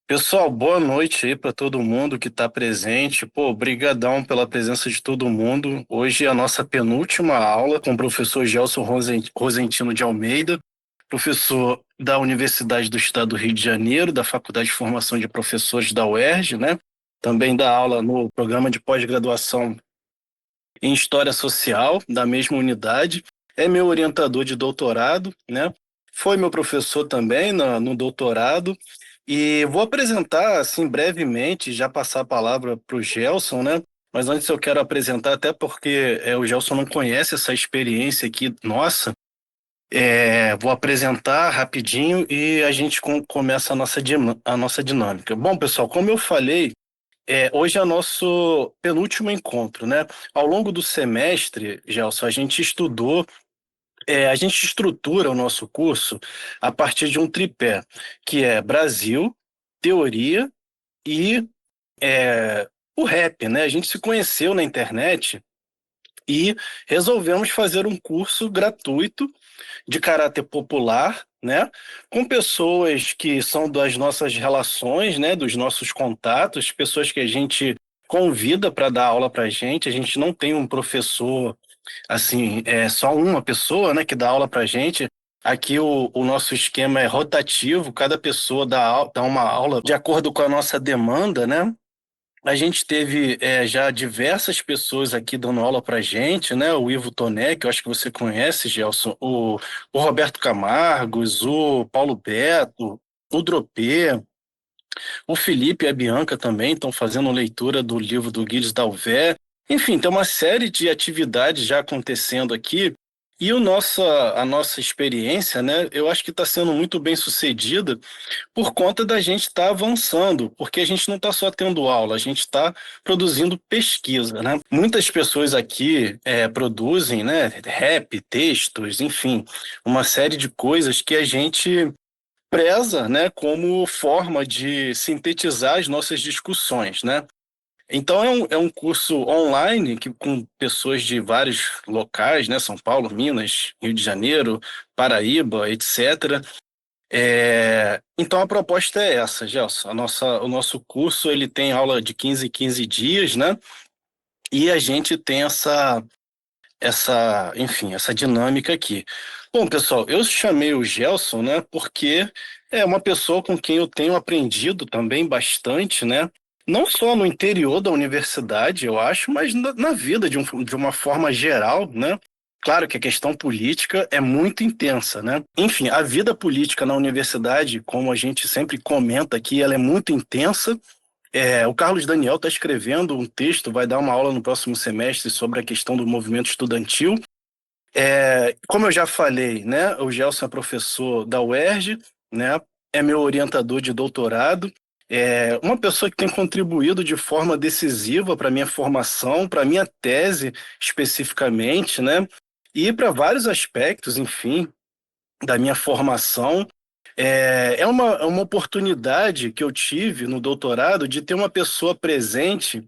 Pessoal, boa noite aí para todo mundo que está presente. Pô, brigadão pela presença de todo mundo. Hoje é a nossa penúltima aula com o professor Gelson Rosentino de Almeida, professor da Universidade do Estado do Rio de Janeiro, da Faculdade de Formação de Professores da UERJ, né? Também dá aula no programa de pós-graduação em História Social da mesma unidade. É meu orientador de doutorado, né? Foi meu professor também no doutorado. E vou apresentar, assim, brevemente, já passar a palavra para o Gelson, né? Mas antes eu quero apresentar, até porque o Gelson não conhece essa experiência aqui nossa. Vou apresentar rapidinho e a gente começa a nossa dinâmica. Bom, pessoal, como eu falei, hoje é o nosso penúltimo encontro, né? Ao longo do semestre, Gelson, a gente estrutura o nosso curso a partir de um tripé, que é Brasil, teoria e o rap, né? A gente se conheceu na internet e resolvemos fazer um curso gratuito de caráter popular, né? Com pessoas que são das nossas relações, né? Dos nossos contatos, pessoas que a gente convida para dar aula para a gente. A gente não tem um professor, assim, é só uma pessoa, né? Que dá aula para a gente. Aqui o nosso esquema é rotativo, cada pessoa dá uma aula de acordo com a nossa demanda, né? A gente teve já diversas pessoas aqui dando aula para gente, né? O Ivo Toné, que eu acho que você conhece, Gelson, o Roberto Camargos, o Paulo Beto, o Dropê, o Felipe e a Bianca também estão fazendo leitura do livro do Gilles Dalvé. Enfim, tem uma série de atividades já acontecendo aqui. E a nossa experiência, né? Eu acho que está sendo muito bem sucedida por conta da gente estar avançando, porque a gente não está só tendo aula, a gente está produzindo pesquisa, né? Muitas pessoas aqui produzem, né, rap, textos, enfim, uma série de coisas que a gente preza, né, como forma de sintetizar as nossas discussões, né? Então é um curso online que, com pessoas de vários locais, né? São Paulo, Minas, Rio de Janeiro, Paraíba, etc. Então a proposta é essa, Gelson. O nosso curso ele tem aula de 15 em 15 dias, né? E a gente tem enfim, essa dinâmica aqui. Bom, pessoal, eu chamei o Gelson, né? Porque é uma pessoa com quem eu tenho aprendido também bastante, né? Não só no interior da universidade, eu acho, mas na vida de uma forma geral, né? Claro que a questão política é muito intensa, né? Enfim, a vida política na universidade, como a gente sempre comenta aqui, ela é muito intensa. O Carlos Daniel está escrevendo um texto, vai dar uma aula no próximo semestre sobre a questão do movimento estudantil. Como eu já falei, né, o Gelson é professor da UERJ, né, é meu orientador de doutorado, é uma pessoa que tem contribuído de forma decisiva para a minha formação, para a minha tese especificamente, né, e para vários aspectos, enfim, da minha formação. É uma oportunidade que eu tive no doutorado de ter uma pessoa presente,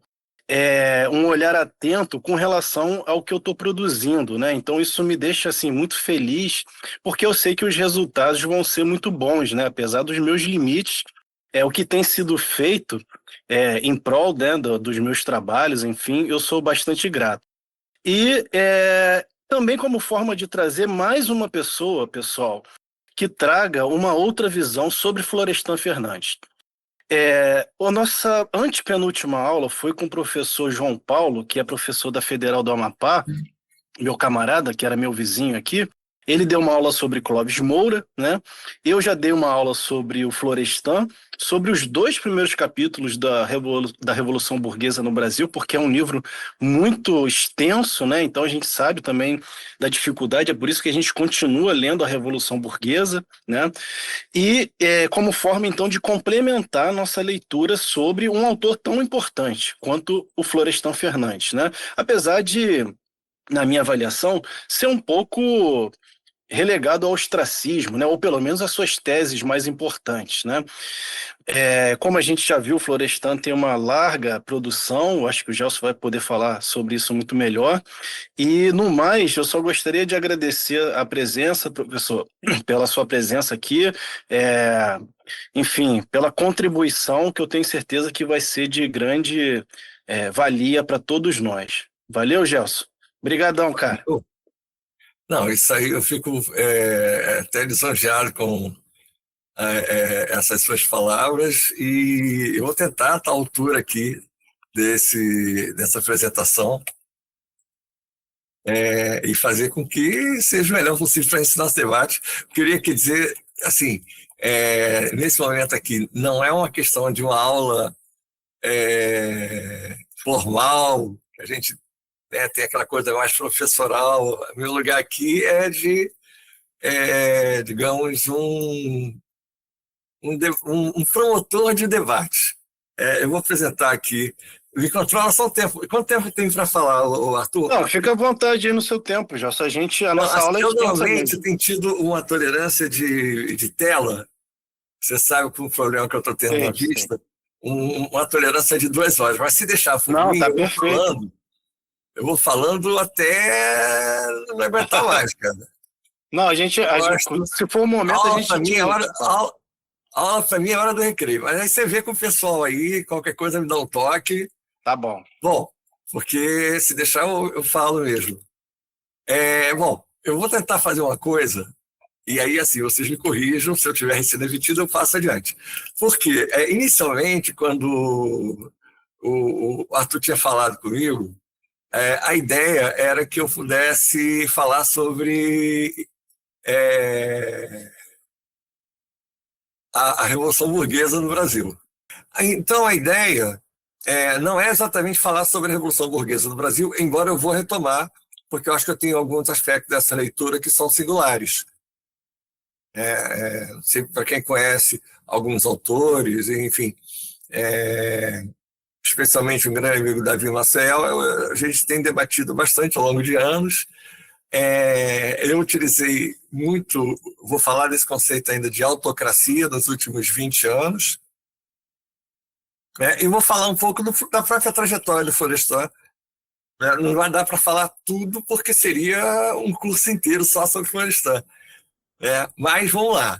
um olhar atento com relação ao que eu estou produzindo, né? Então isso me deixa assim muito feliz, porque eu sei que os resultados vão ser muito bons, né? Apesar dos meus limites, o que tem sido feito em prol, né, dos meus trabalhos, enfim, eu sou bastante grato. E também como forma de trazer mais uma pessoa, pessoal, que traga uma outra visão sobre Florestan Fernandes. A nossa antepenúltima aula foi com o professor João Paulo, que é professor da Federal do Amapá, meu camarada, que era meu vizinho aqui. Ele deu uma aula sobre Clóvis Moura, né? Eu já dei uma aula sobre o Florestan, sobre os dois primeiros capítulos da Revolução Burguesa no Brasil, porque é um livro muito extenso, né? Então a gente sabe também da dificuldade, é por isso que a gente continua lendo a Revolução Burguesa, né? E como forma, então, de complementar a nossa leitura sobre um autor tão importante quanto o Florestan Fernandes, né? Apesar de, na minha avaliação, ser um pouco relegado ao ostracismo, né? Ou pelo menos as suas teses mais importantes, né? Como a gente já viu, o Florestan tem uma larga produção, eu acho que o Gelson vai poder falar sobre isso muito melhor. E, no mais, eu só gostaria de agradecer a presença, professor, pela sua presença aqui, é, enfim, pela contribuição que eu tenho certeza que vai ser de grande valia para todos nós. Valeu, Gelson. Obrigadão, cara. Não, isso aí eu fico até lisonjeado com essas suas palavras e eu vou tentar estar à altura aqui dessa apresentação e fazer com que seja o melhor possível para esse nosso debate. Queria que dizer, assim, nesse momento aqui, não é uma questão de uma aula formal, que a gente tem aquela coisa mais professoral. Meu lugar aqui é de, digamos, um promotor de debate. Eu vou apresentar aqui. Me controla só o tempo. Quanto tempo tem para falar, Arthur? Não, fica à vontade aí no seu tempo, Gelson. A Não, nossa assim, aula é eu extensa normalmente mesmo. tenho tido uma tolerância de tela. Você sabe com o problema que eu estou tendo na Sei, sei. vista, uma tolerância de 2 horas. Mas se deixar por Não, mim, tá perfeito. eu vou falando até não aguentar mais, cara. Não, Gosto. se for o momento, a Aula para gente mim é te hora, fala. aula para mim é hora do recreio. Mas aí você vê com o pessoal aí, qualquer coisa me dá um toque. Tá bom. Bom, porque se deixar eu falo mesmo. Bom, eu vou tentar fazer uma coisa, e aí assim, vocês me corrijam, se eu tiver sido emitido, eu passo adiante. Porque, inicialmente, quando o Arthur tinha falado comigo, a ideia era que eu pudesse falar sobre a Revolução Burguesa no Brasil. Então, a ideia não é exatamente falar sobre a Revolução Burguesa no Brasil, embora eu vou retomar, porque eu acho que eu tenho alguns aspectos dessa leitura que são singulares. Para quem conhece alguns autores, enfim, especialmente um grande amigo Davi Maciel, a gente tem debatido bastante ao longo de anos. Eu utilizei muito, vou falar desse conceito ainda de autocracia nos últimos 20 anos, e vou falar um pouco da própria trajetória do Florestan. Não vai dar para falar tudo, porque seria um curso inteiro só sobre Florestan. Mas vamos lá.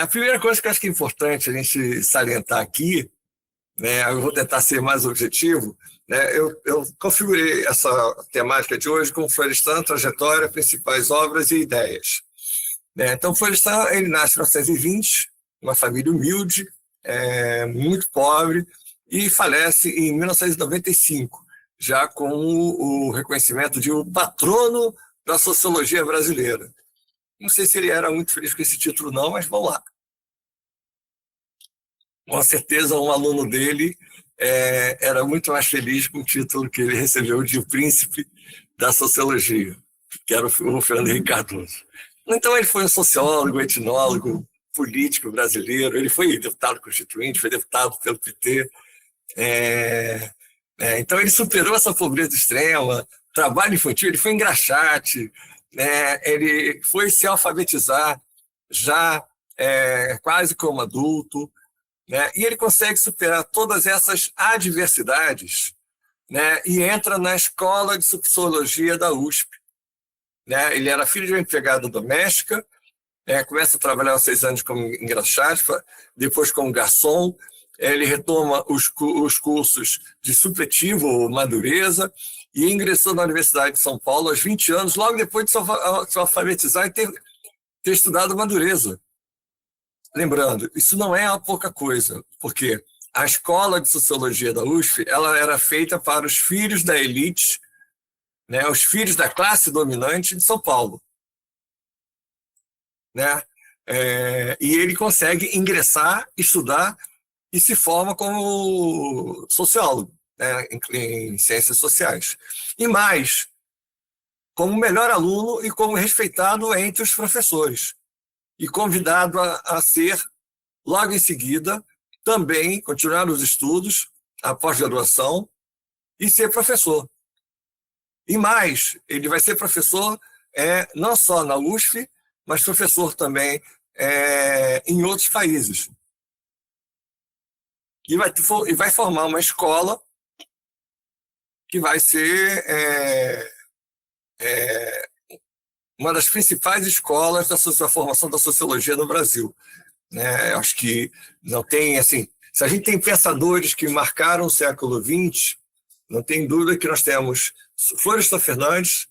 A primeira coisa que eu acho que é importante a gente salientar aqui, eu vou tentar ser mais objetivo, eu configurei essa temática de hoje com Florestan, trajetória, principais obras e ideias. Então, Florestan, ele nasce em 1920, uma família humilde, muito pobre, e falece em 1995, já com o reconhecimento de um patrono da sociologia brasileira. Não sei se ele era muito feliz com esse título, não, mas vamos lá. Com certeza, um aluno dele era muito mais feliz com o título que ele recebeu de príncipe da sociologia, que era o Fernando Henrique Cardoso. Então, ele foi um sociólogo, etnólogo, político brasileiro, ele foi deputado constituinte, foi deputado pelo PT. Então, ele superou essa pobreza extrema, trabalho infantil, ele foi engraxate, ele foi se alfabetizar já quase como adulto, e ele consegue superar todas essas adversidades, e entra na escola de sociologia da USP. Ele era filho de uma empregada doméstica, começa a trabalhar aos 6 anos como engraxate, depois como garçom. Ele retoma os cursos de supletivo ou madureza e ingressou na Universidade de São Paulo aos 20 anos, logo depois de se alfabetizar e ter estudado madureza. Lembrando, isso não é uma pouca coisa, porque a escola de sociologia da USP ela era feita para os filhos da elite, os filhos da classe dominante de São Paulo. E ele consegue ingressar, estudar e se forma como sociólogo, em ciências sociais. E mais, como melhor aluno e como respeitado entre os professores. E convidado a ser, logo em seguida, também continuar os estudos, a pós-graduação, e ser professor. E mais, ele vai ser professor não só na USP, mas professor também em outros países. E vai formar uma escola que vai ser uma das principais escolas da formação da sociologia no Brasil. Né? Acho que não tem, assim, se a gente tem pensadores que marcaram o século XX, não tem dúvida que nós temos Florestan Fernandes,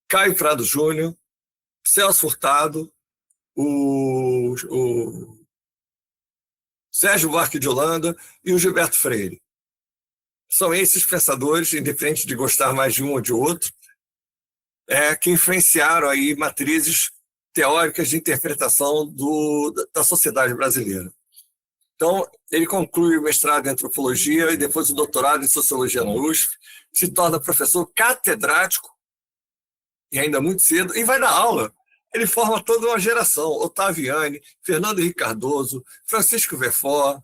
Caio Prado Júnior, Celso Furtado, o Sérgio Buarque de Holanda e o Gilberto Freire. São esses pensadores, independente de gostar mais de um ou de outro, que influenciaram aí matrizes teóricas de interpretação da sociedade brasileira. Então, ele conclui o mestrado em antropologia e depois o doutorado em sociologia na USP, se torna professor catedrático, e ainda muito cedo, e vai dar aula. Ele forma toda uma geração: Ottaviani, Fernando Henrique Cardoso, Francisco Verfort,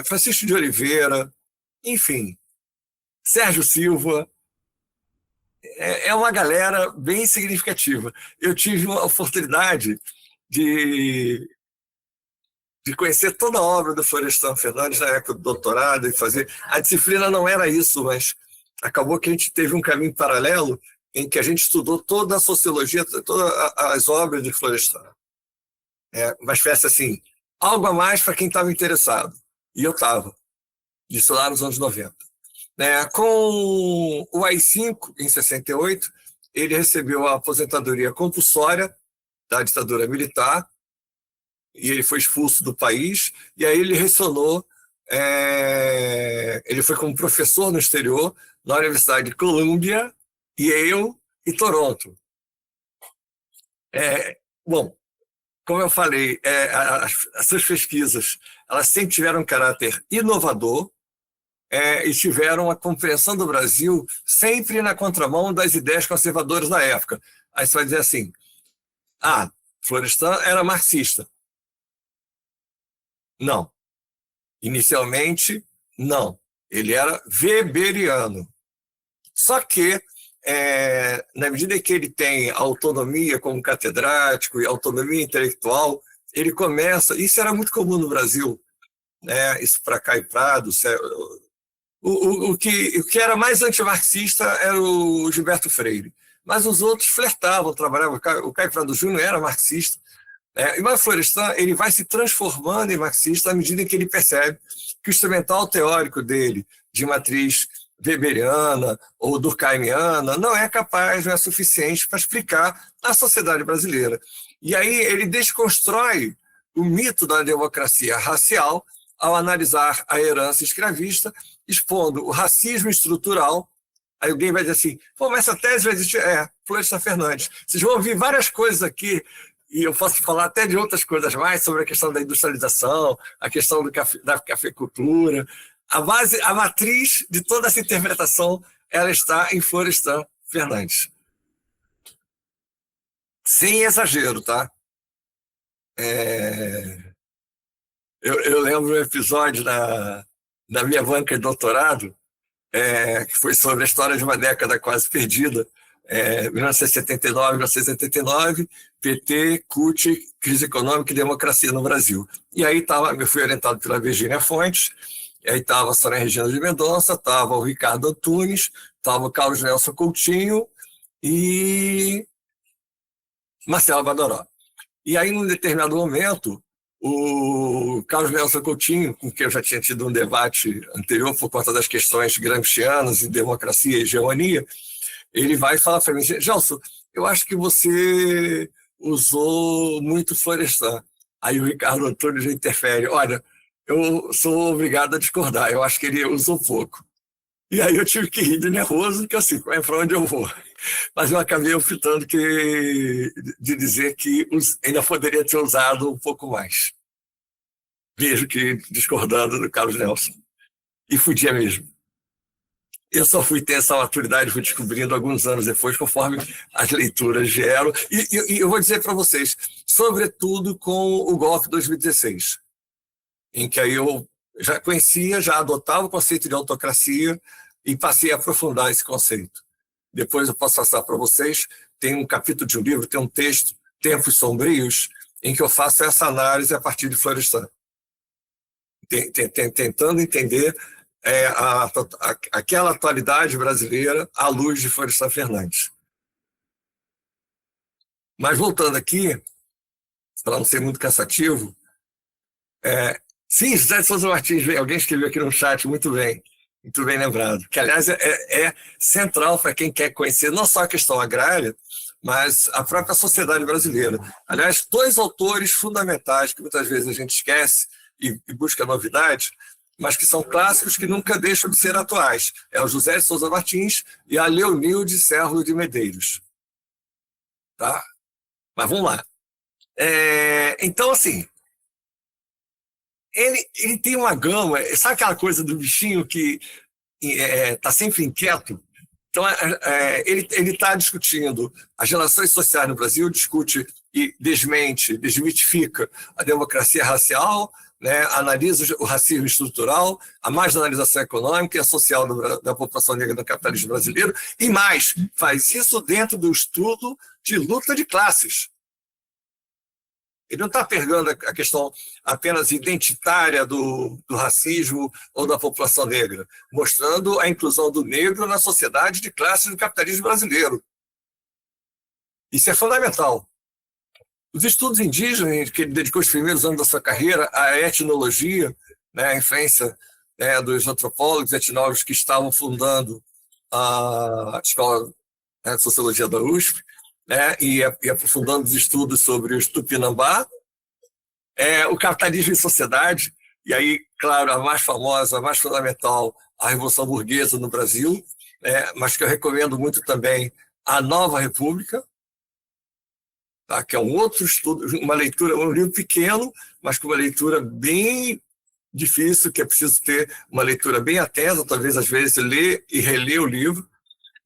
Francisco de Oliveira, enfim, Sérgio Silva. É uma galera bem significativa. Eu tive a oportunidade de conhecer toda a obra do Florestan Fernandes na época do doutorado e fazer. A disciplina não era isso, mas acabou que a gente teve um caminho paralelo em que a gente estudou toda a sociologia, todas as obras de Florestan. Uma espécie assim, algo a mais para quem estava interessado. E eu estava. Isso lá nos anos 90. Com o AI-5, em 68, ele recebeu a aposentadoria compulsória da ditadura militar, e ele foi expulso do país, e aí ele ressonou, ele foi como professor no exterior, na Universidade de Columbia, Yale e Toronto. Bom, como eu falei, as suas pesquisas elas sempre tiveram um caráter inovador, e tiveram a compreensão do Brasil sempre na contramão das ideias conservadoras da época. Aí você vai dizer assim, Florestan era marxista. Não. Inicialmente, não. Ele era weberiano. Só que, na medida que ele tem autonomia como catedrático e autonomia intelectual, ele começa... Isso era muito comum no Brasil, né? Isso para Caio Prado... O que era mais antimarxista era o Gilberto Freire. Mas os outros flertavam, trabalhavam. O Caio Prado Júnior era marxista. E o Florestan ele vai se transformando em marxista à medida que ele percebe que o instrumental teórico dele, de matriz weberiana ou durkheimiana, não é capaz, não é suficiente para explicar a sociedade brasileira. E aí ele desconstrói o mito da democracia racial ao analisar a herança escravista, expondo o racismo estrutural. Aí alguém vai dizer assim, mas essa tese vai existir? Florestan Fernandes. Vocês vão ouvir várias coisas aqui, e eu posso falar até de outras coisas mais, sobre a questão da industrialização, a questão da cafeicultura. A matriz de toda essa interpretação, ela está em Florestan Fernandes. Sem exagero, tá? Eu lembro um episódio na minha banca de doutorado, que foi sobre a história de uma década quase perdida, 1979, 1989, PT, CUT, crise econômica e democracia no Brasil. E aí eu fui orientado pela Virgínia Fontes, e aí estava a Sônia Regina de Mendonça, estava o Ricardo Antunes, estava o Carlos Nelson Coutinho e Marcelo Badoró. E aí, num determinado momento, o Carlos Nelson Coutinho, com quem eu já tinha tido um debate anterior por conta das questões gramscianas e democracia e hegemonia, ele vai e fala para mim, Gelson, eu acho que você usou muito Florestan. Aí o Ricardo Antônio já interfere, olha, eu sou obrigado a discordar, eu acho que ele usou pouco. E aí eu tive que rir de nervoso, porque assim, para onde eu vou? Mas eu acabei optando de dizer que ainda poderia ter usado um pouco mais. Vejo que discordando do Carlos Nelson. E podia mesmo. Eu só fui ter essa maturidade, fui descobrindo alguns anos depois, conforme as leituras vieram. E eu vou dizer para vocês, sobretudo com o golpe de 2016, em que aí eu já conhecia, já adotava o conceito de autocracia e passei a aprofundar esse conceito. Depois eu posso passar para vocês, tem um capítulo de um livro, tem um texto Tempos Sombrios, em que eu faço essa análise a partir de Florestan, tentando entender aquela atualidade brasileira à luz de Florestan Fernandes. Mas voltando aqui, para não ser muito cansativo, sim, José de Souza Martins, alguém escreveu aqui no chat, muito bem lembrado, que aliás é central para quem quer conhecer não só a questão agrária, mas a própria sociedade brasileira. Aliás, dois autores fundamentais que muitas vezes a gente esquece e busca novidade, mas que são clássicos que nunca deixam de ser atuais. É o José de Souza Martins e a Leonilde Serro de Medeiros. Tá? Mas vamos lá. Então, assim, ele tem uma gama, sabe aquela coisa do bichinho que está sempre inquieto? Então, ele está discutindo as relações sociais no Brasil, discute e desmitifica a democracia racial, né, analisa o racismo estrutural, a marginalização econômica e a social da população negra no capitalismo brasileiro, e mais, faz isso dentro do estudo de luta de classes. Ele não está pegando a questão apenas identitária do racismo ou da população negra, mostrando a inclusão do negro na sociedade de classes do capitalismo brasileiro. Isso é fundamental. Os estudos indígenas, que ele dedicou os primeiros anos da sua carreira à etnologia, né, a influência dos antropólogos e etnólogos que estavam fundando a Escola de Sociologia da USP, e aprofundando os estudos sobre os Tupinambá, o capitalismo em sociedade, e aí, claro, a mais famosa, a mais fundamental, a Revolução Burguesa no Brasil, mas que eu recomendo muito também, a Nova República, tá? Que é um outro estudo, uma leitura, um livro pequeno, mas com uma leitura bem difícil, que é preciso ter uma leitura bem atenta, talvez às vezes ler e reler o livro,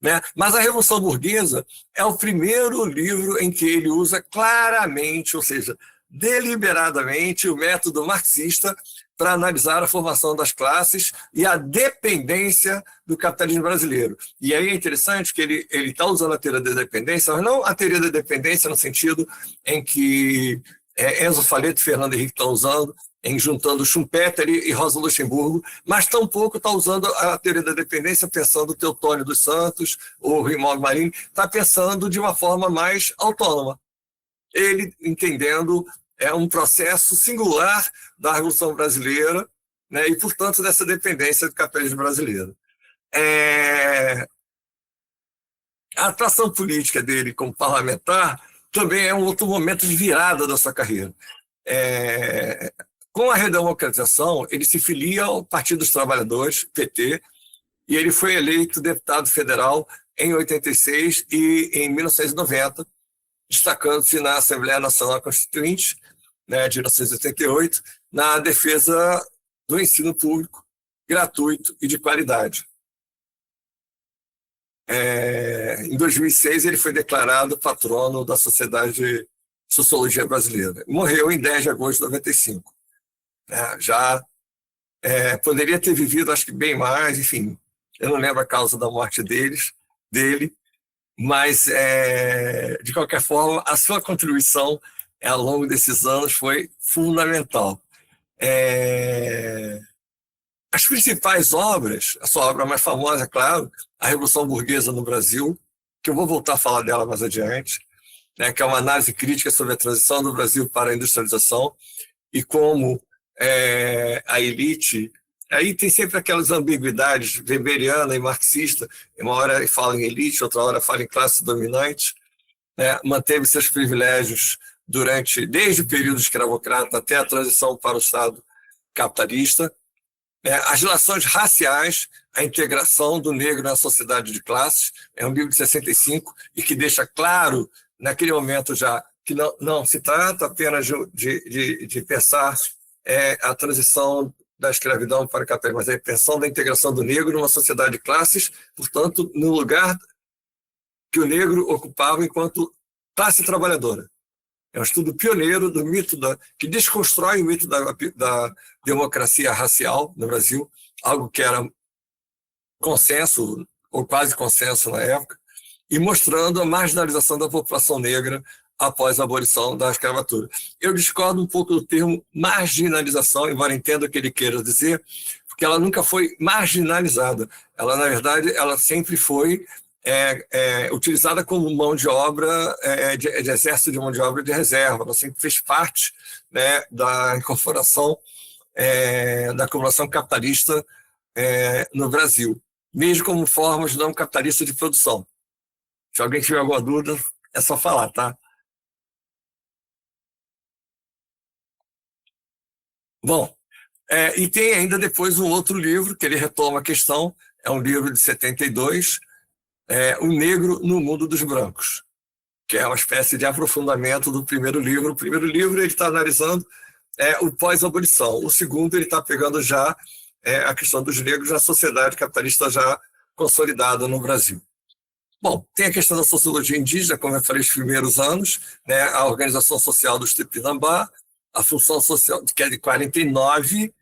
né? Mas a Revolução Burguesa é o primeiro livro em que ele usa claramente, ou seja, deliberadamente, o método marxista para analisar a formação das classes e a dependência do capitalismo brasileiro. E aí é interessante que ele está usando a teoria da dependência, mas não a teoria da dependência no sentido em que Enzo Faleto e Fernando Henrique estão usando, em juntando Schumpeter e Rosa Luxemburgo, mas tampouco está usando a teoria da dependência pensando Teotônio dos Santos ou Rimão Marinho, está pensando de uma forma mais autônoma. Ele entendendo um processo singular da Revolução Brasileira, né, e, portanto, dessa dependência do capitalismo brasileiro. A atuação política dele como parlamentar também é um outro momento de virada da sua carreira. Com a redemocratização, ele se filia ao Partido dos Trabalhadores, PT, e ele foi eleito deputado federal em 86 e em 1990, destacando-se na Assembleia Nacional Constituinte, né, de 1988, na defesa do ensino público gratuito e de qualidade. Em 2006, ele foi declarado patrono da Sociedade de Sociologia Brasileira. Morreu em 10 de agosto de 95. Já poderia ter vivido, acho que bem mais, enfim, eu não lembro a causa da morte dele, mas, de qualquer forma, a sua contribuição ao longo desses anos foi fundamental. As principais obras, a sua obra mais famosa, é claro, a Revolução Burguesa no Brasil, que eu vou voltar a falar dela mais adiante, né, que é uma análise crítica sobre a transição do Brasil para a industrialização e como a elite, aí tem sempre aquelas ambiguidades weberiana e marxista, uma hora fala em elite, outra hora fala em classe dominante, né, manteve seus privilégios desde o período escravocrata até a transição para o Estado capitalista, as relações raciais, a integração do negro na sociedade de classes, é um livro de 65 e que deixa claro, naquele momento já, que não se trata apenas de pensar a transição da escravidão para o capitalismo, mas a pensão da integração do negro numa sociedade de classes, portanto, no lugar que o negro ocupava enquanto classe trabalhadora. É um estudo pioneiro do mito que desconstrói o mito da democracia racial no Brasil, algo que era consenso, ou quase consenso na época, e mostrando a marginalização da população negra após a abolição da escravatura. Eu discordo um pouco do termo marginalização, embora entenda o que ele queira dizer, porque ela nunca foi marginalizada. Ela, na verdade, ela sempre foi utilizada como mão de obra, de exército de mão de obra de reserva. Ela sempre fez parte, né, da incorporação da acumulação capitalista no Brasil, mesmo como formas não capitalistas de produção. Se alguém tiver alguma dúvida, é só falar, tá? Bom, e tem ainda depois um outro livro que ele retoma a questão, é um livro de 72, O Negro no Mundo dos Brancos, que é uma espécie de aprofundamento do primeiro livro. O primeiro livro ele está analisando o pós-abolição. O segundo ele está pegando já a questão dos negros na sociedade capitalista já consolidada no Brasil. Bom, tem a questão da sociologia indígena, como eu falei, os primeiros anos, né, a organização social dos Tupinambá, a função social, que é de 49,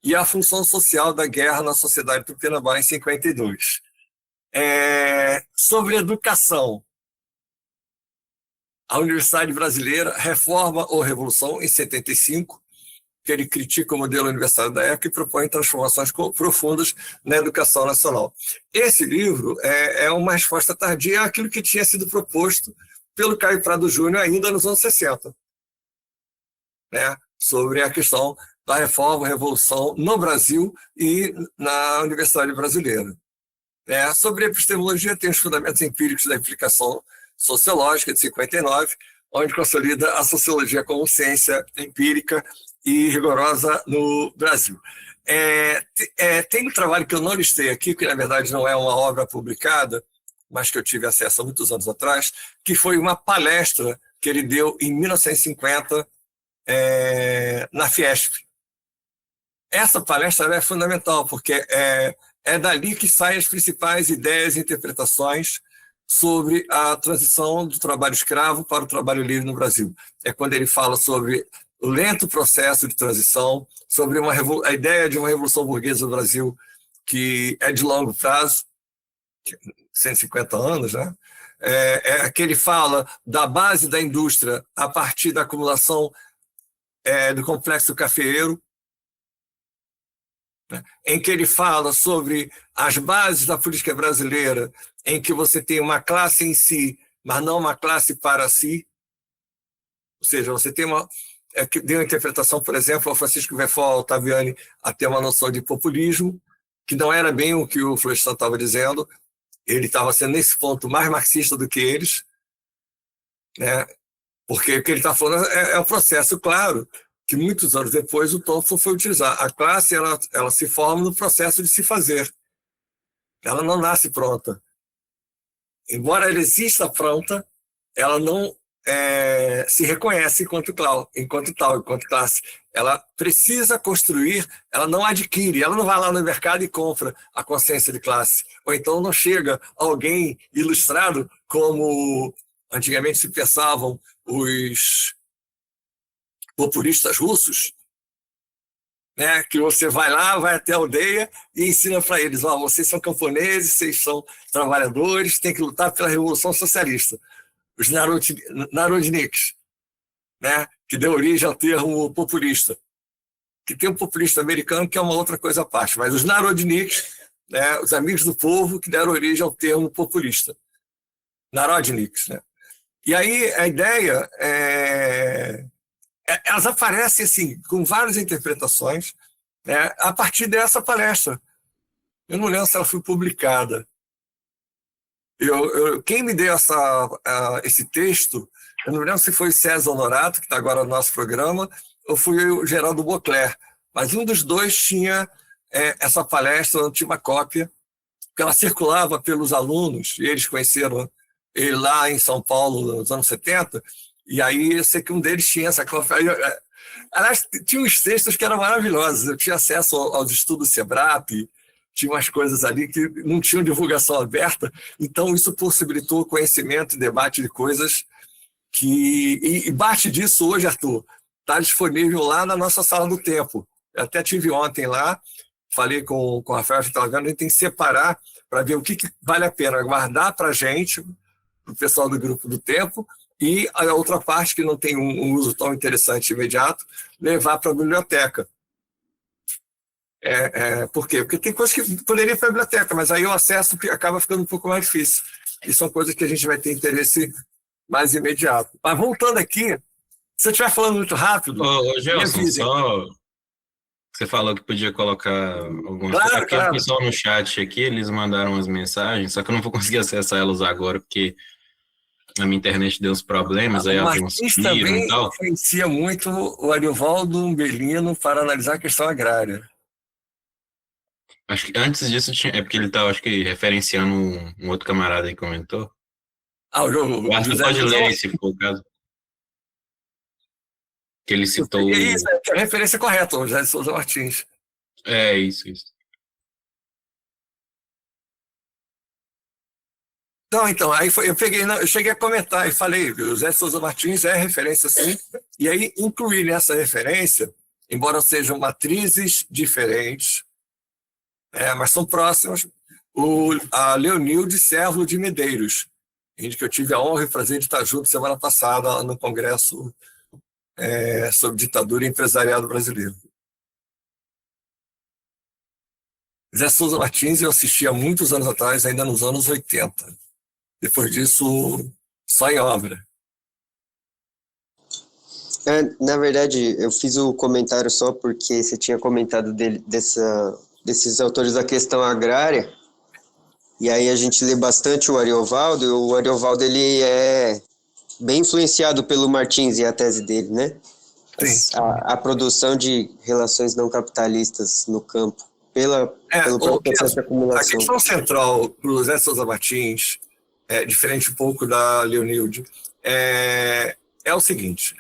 e a função social da guerra na sociedade Tupinambá em 52. Sobre educação, a Universidade Brasileira, Reforma ou Revolução, em 75, que ele critica o modelo universitário da época e propõe transformações profundas na educação nacional. Esse livro é uma resposta tardia àquilo que tinha sido proposto pelo Caio Prado Júnior ainda nos anos 60, né, sobre a questão da reforma, revolução no Brasil e na Universidade Brasileira. Sobre a epistemologia, tem os fundamentos empíricos da implicação sociológica, de 59, onde consolida a sociologia como ciência empírica e rigorosa no Brasil. Tem um trabalho que eu não listei aqui, que na verdade não é uma obra publicada, mas que eu tive acesso há muitos anos atrás, que foi uma palestra que ele deu em 1950 na Fiesp. Essa palestra é fundamental, porque é dali que saem as principais ideias e interpretações sobre a transição do trabalho escravo para o trabalho livre no Brasil. É quando ele fala sobre o lento processo de transição, sobre a ideia de uma revolução burguesa no Brasil que é de longo prazo, 150 anos, né? Que ele fala da base da indústria a partir da acumulação do complexo cafeeiro, né? Em que ele fala sobre as bases da política brasileira, em que você tem uma classe em si, mas não uma classe para si. Ou seja, você tem que deu uma interpretação, por exemplo, ao Francisco Verfol Ottaviani a ter uma noção de populismo, que não era bem o que o Florestan estava dizendo. Ele estava sendo, nesse ponto, mais marxista do que eles, né? Porque o que ele está falando é um processo, claro, que muitos anos depois o Thompson foi utilizar. A classe ela se forma no processo de se fazer. Ela não nasce pronta. Embora ela exista pronta, ela não se reconhece enquanto classe. Ela precisa construir, ela não adquire, ela não vai lá no mercado e compra a consciência de classe. Ou então não chega alguém ilustrado, como antigamente se pensavam os populistas russos, né, que você vai lá, vai até a aldeia e ensina para eles: vocês são camponeses, vocês são trabalhadores, tem que lutar pela Revolução Socialista. Os Narodniks, né, que deu origem ao termo populista. Que tem um populista americano que é uma outra coisa à parte, mas os Narodniks, né, os amigos do povo, que deram origem ao termo populista. Narodniks, né? E aí a ideia elas aparecem assim, com várias interpretações, né, a partir dessa palestra. Eu não lembro se ela foi publicada. Quem me deu esse texto, eu não lembro se foi o César Honorato, que está agora no nosso programa, ou foi o Geraldo Beauclerc, mas um dos dois tinha essa palestra, eu tinha uma cópia, que ela circulava pelos alunos, e eles conheceram ele lá em São Paulo nos anos 70, e aí eu sei que um deles tinha essa cópia. Aliás, tinha uns textos que eram maravilhosos, eu tinha acesso aos estudos SEBRAP, tinha umas coisas ali que não tinham divulgação aberta, então isso possibilitou conhecimento e debate de coisas que... E parte disso hoje, Arthur, está disponível lá na nossa Sala do Tempo. Eu até tive ontem lá, falei com o Rafael, que estava vendo, a gente tem que separar para ver o que vale a pena guardar para a gente, para o pessoal do Grupo do Tempo, e a outra parte, que não tem um uso tão interessante e imediato, levar para a biblioteca. Por quê? Porque tem coisas que poderia ir para a biblioteca, mas aí o acesso acaba ficando um pouco mais difícil. E são coisas que a gente vai ter interesse mais imediato. Mas voltando aqui, se eu estiver falando muito rápido, Ô, me Gelson, avisem. só você falou que podia colocar algumas coisas. Claro, Aqui claro. o pessoal no chat aqui, eles mandaram umas mensagens, só que eu não vou conseguir acessar elas agora, porque a minha internet deu uns problemas, aí O ela tem uns Martins piros também e tal. influencia muito o Ariovaldo Umbelino para analisar a questão agrária. Acho que antes disso é porque ele tá, acho que, referenciando um outro camarada aí que comentou. O Acho que José pode ler Souza. aí, se for o caso. Que ele citou. E é isso, é a referência correta, o José Souza Martins. É, isso. Não, então, aí eu cheguei a comentar e falei, o José Souza Martins é referência sim, e aí incluí nessa referência, embora sejam matrizes diferentes, mas são próximas, a Leonilde Servo de Medeiros, em que eu tive a honra e prazer de estar junto semana passada no Congresso sobre ditadura e empresariado brasileiro. José Souza Martins eu assisti há muitos anos atrás, ainda nos anos 80. Depois disso, só em obra. Na verdade, eu fiz o comentário só porque você tinha comentado desses autores da questão agrária, e aí a gente lê bastante o Ariovaldo, e o Ariovaldo ele é bem influenciado pelo Martins e a tese dele, né? A produção de relações não capitalistas no campo, pelo próprio processo de acumulação. A questão central para o José Souza Martins, diferente um pouco da Leonilde, é o seguinte: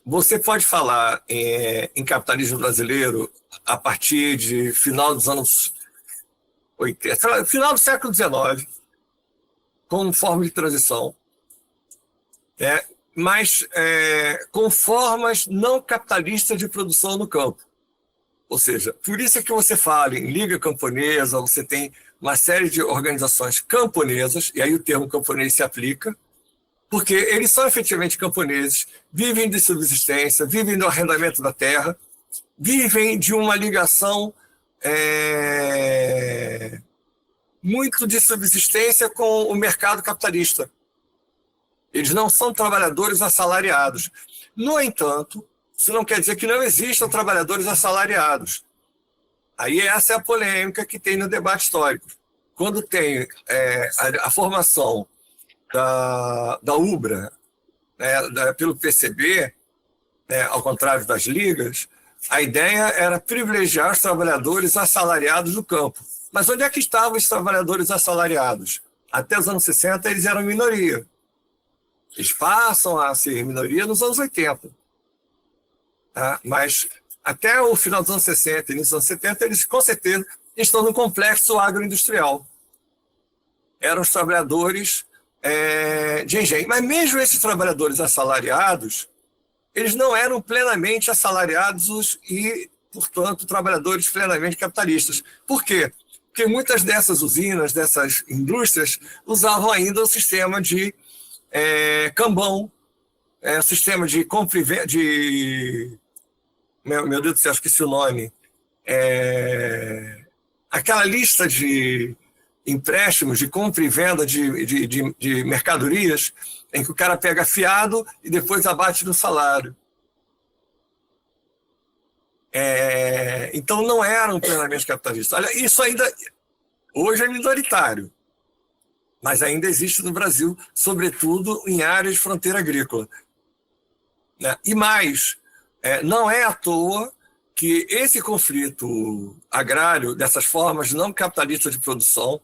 você pode falar em capitalismo brasileiro a partir de final dos anos 80, final do século XIX, como forma de transição, mas com formas não capitalistas de produção no campo. Ou seja, por isso é que você fala em Liga Camponesa, você tem uma série de organizações camponesas, e aí o termo camponês se aplica, porque eles são efetivamente camponeses, vivem de subsistência, vivem do arrendamento da terra, vivem de uma ligação muito de subsistência com o mercado capitalista. Eles não são trabalhadores assalariados. No entanto, isso não quer dizer que não existam trabalhadores assalariados. Aí essa é a polêmica que tem no debate histórico. Quando tem a formação da UBRA, pelo PCB, ao contrário das ligas, a ideia era privilegiar os trabalhadores assalariados do campo. Mas onde é que estavam os trabalhadores assalariados? Até os anos 60 eles eram minoria. Eles passam a ser minoria nos anos 80. Mas até o final dos anos 60 e início dos anos 70, eles com certeza estão no complexo agroindustrial. Eram os trabalhadores de engenho. Mas mesmo esses trabalhadores assalariados, eles não eram plenamente assalariados e, portanto, trabalhadores plenamente capitalistas. Por quê? Porque muitas dessas usinas, dessas indústrias, usavam ainda o sistema de cambão, sistema de compra e venda, meu Deus do céu, esqueci o nome, aquela lista de empréstimos de compra e venda de mercadorias, em que o cara pega fiado e depois abate no salário. Então não eram plenamente capitalistas. Olha, isso ainda hoje é minoritário, mas ainda existe no Brasil, sobretudo em áreas de fronteira agrícola. E mais, não é à toa que esse conflito agrário, dessas formas não capitalistas de produção,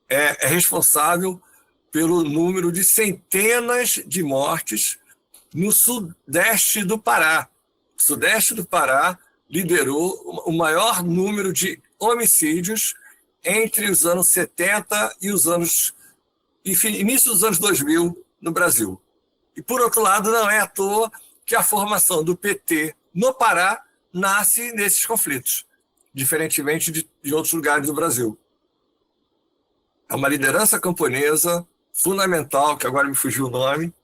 é responsável pelo número de centenas de mortes no sudeste do Pará. O sudeste do Pará liderou o maior número de homicídios entre os anos 70 e início dos anos 2000 no Brasil. E, por outro lado, não é à toa que a formação do PT no Pará nasce nesses conflitos, diferentemente de outros lugares do Brasil. É uma liderança camponesa fundamental, que agora me fugiu o nome,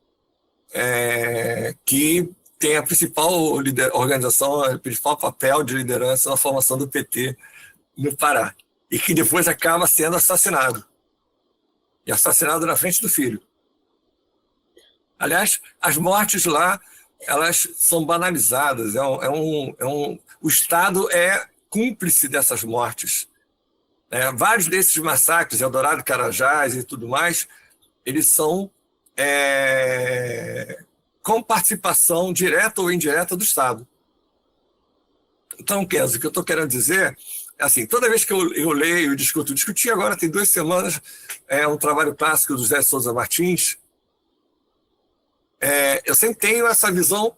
que tem a principal organização, o principal papel de liderança na formação do PT no Pará, e que depois acaba sendo assassinado. E assassinado na frente do filho. Aliás, as mortes lá, elas são banalizadas. O Estado é cúmplice dessas mortes. Vários desses massacres, Eldorado, Carajás e tudo mais, eles são com participação direta ou indireta do Estado. Então, Kenzo, o que eu estou querendo dizer é assim, toda vez que eu leio e discuti agora, tem 2 semanas, um trabalho clássico do José Souza Martins, eu sempre tenho essa visão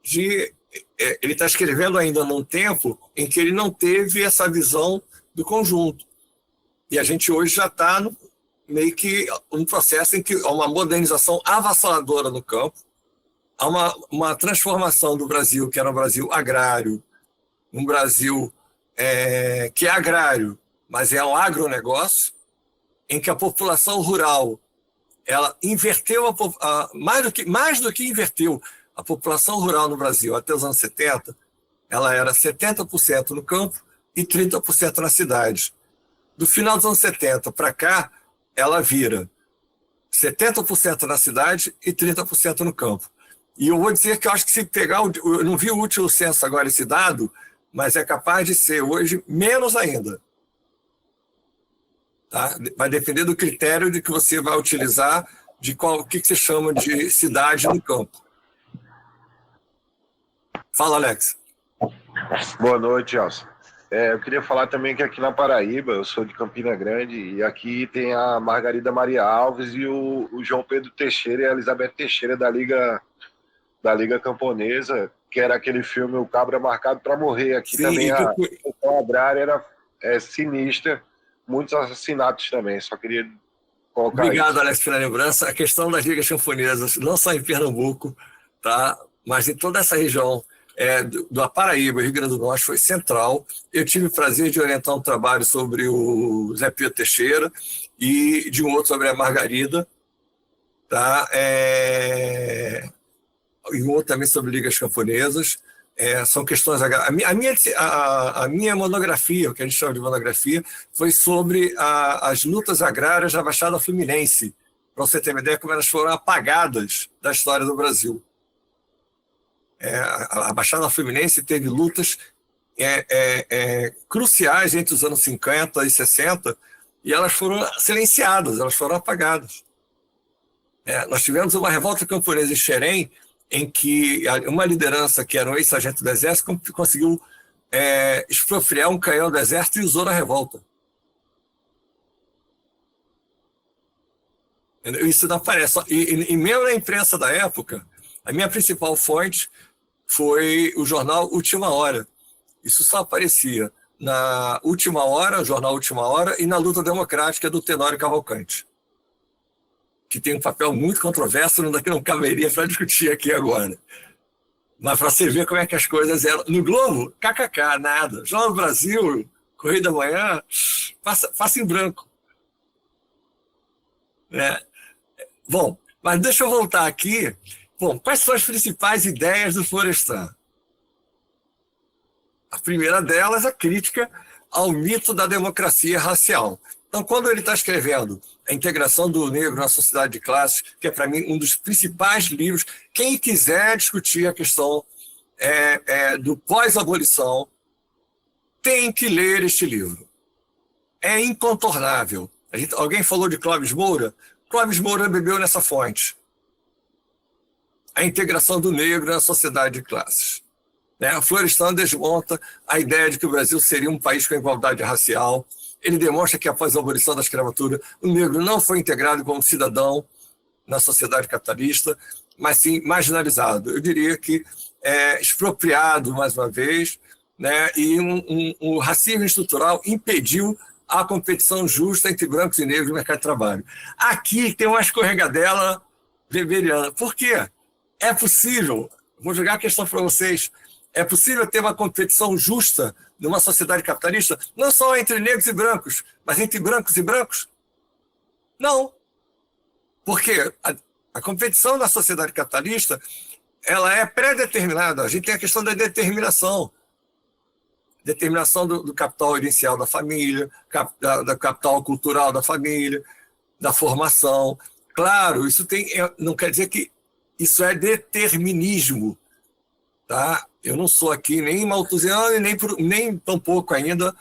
de... ele está escrevendo ainda num tempo em que ele não teve essa visão do conjunto. E a gente hoje já está meio que um processo em que há uma modernização avassaladora no campo, há uma transformação do Brasil, que era um Brasil agrário, um Brasil que é agrário, mas é um agronegócio, em que a população rural ela inverteu, mais do que inverteu, a população rural no Brasil até os anos 70, ela era 70% no campo e 30% na cidade. Do final dos anos 70 para cá, ela vira 70% na cidade e 30% no campo. E eu vou dizer que eu acho que se pegar, eu não vi o último censo agora esse dado, mas é capaz de ser hoje menos ainda. Tá? Vai depender do critério de que você vai utilizar, de o que você chama de cidade no campo. Fala, Alex. Boa noite, Elson. Eu queria falar também que aqui na Paraíba, eu sou de Campina Grande, e aqui tem a Margarida Maria Alves e o João Pedro Teixeira e a Elizabeth Teixeira da Liga Camponesa, que era aquele filme O Cabra Marcado para Morrer. Aqui sim, também a questão agrária era sinistra, muitos assassinatos também, só queria colocar Obrigado, isso. Alex, pela lembrança. A questão das ligas camponesas, não só em Pernambuco, tá? Mas em toda essa região do Paraíba, Rio Grande do Norte, foi central. Eu tive o prazer de orientar um trabalho sobre o Zé Pedro Teixeira e de um outro sobre a Margarida, tá? E um outro também sobre ligas camponesas. São questões... A minha monografia, o que a gente chama de monografia, foi sobre as lutas agrárias da Baixada Fluminense, para você ter uma ideia como elas foram apagadas da história do Brasil. A Baixada Fluminense teve lutas cruciais entre os anos 50 e 60, e elas foram silenciadas, elas foram apagadas. Nós tivemos uma revolta camponesa em Xerém, em que uma liderança, que era um ex-sargento do Exército, conseguiu expropriar um canhão do Exército e usou na revolta. Isso não aparece. E mesmo na imprensa da época, a minha principal fonte foi o jornal Última Hora. Isso só aparecia na Última Hora, o jornal Última Hora, e na Luta Democrática do Tenório Cavalcante, que tem um papel muito controverso, que não caberia para discutir aqui agora. Mas para você ver como é que as coisas eram. No Globo, kkk, nada. Jornal do Brasil, Correio da Manhã, passa em branco. Bom, mas deixa eu voltar aqui. Bom, quais são as principais ideias do Florestan? A primeira delas, a crítica ao mito da democracia racial. Então, quando ele está escrevendo A Integração do Negro na Sociedade de Classes, que é, para mim, um dos principais livros, quem quiser discutir a questão do pós-abolição, tem que ler este livro. É incontornável. Alguém falou de Clóvis Moura? Clóvis Moura bebeu nessa fonte. A integração do negro na sociedade de classes. O Florestan desmonta a ideia de que o Brasil seria um país com igualdade racial. Ele demonstra que, após a abolição da escravatura, o negro não foi integrado como cidadão na sociedade capitalista, mas sim marginalizado. Eu diria que expropriado, mais uma vez, e o racismo estrutural impediu a competição justa entre brancos e negros no mercado de trabalho. Aqui tem uma escorregadela weberiana. Por quê? É possível, vou jogar a questão para vocês, é possível ter uma competição justa numa sociedade capitalista, não só entre negros e brancos, mas entre brancos e brancos? Não. Porque a competição da sociedade capitalista, ela é pré-determinada. A gente tem a questão da determinação do capital inicial da família, da capital cultural da família, da formação. Claro, isso não quer dizer que isso é determinismo, tá? Eu não sou aqui nem malthusiano e nem tampouco ainda,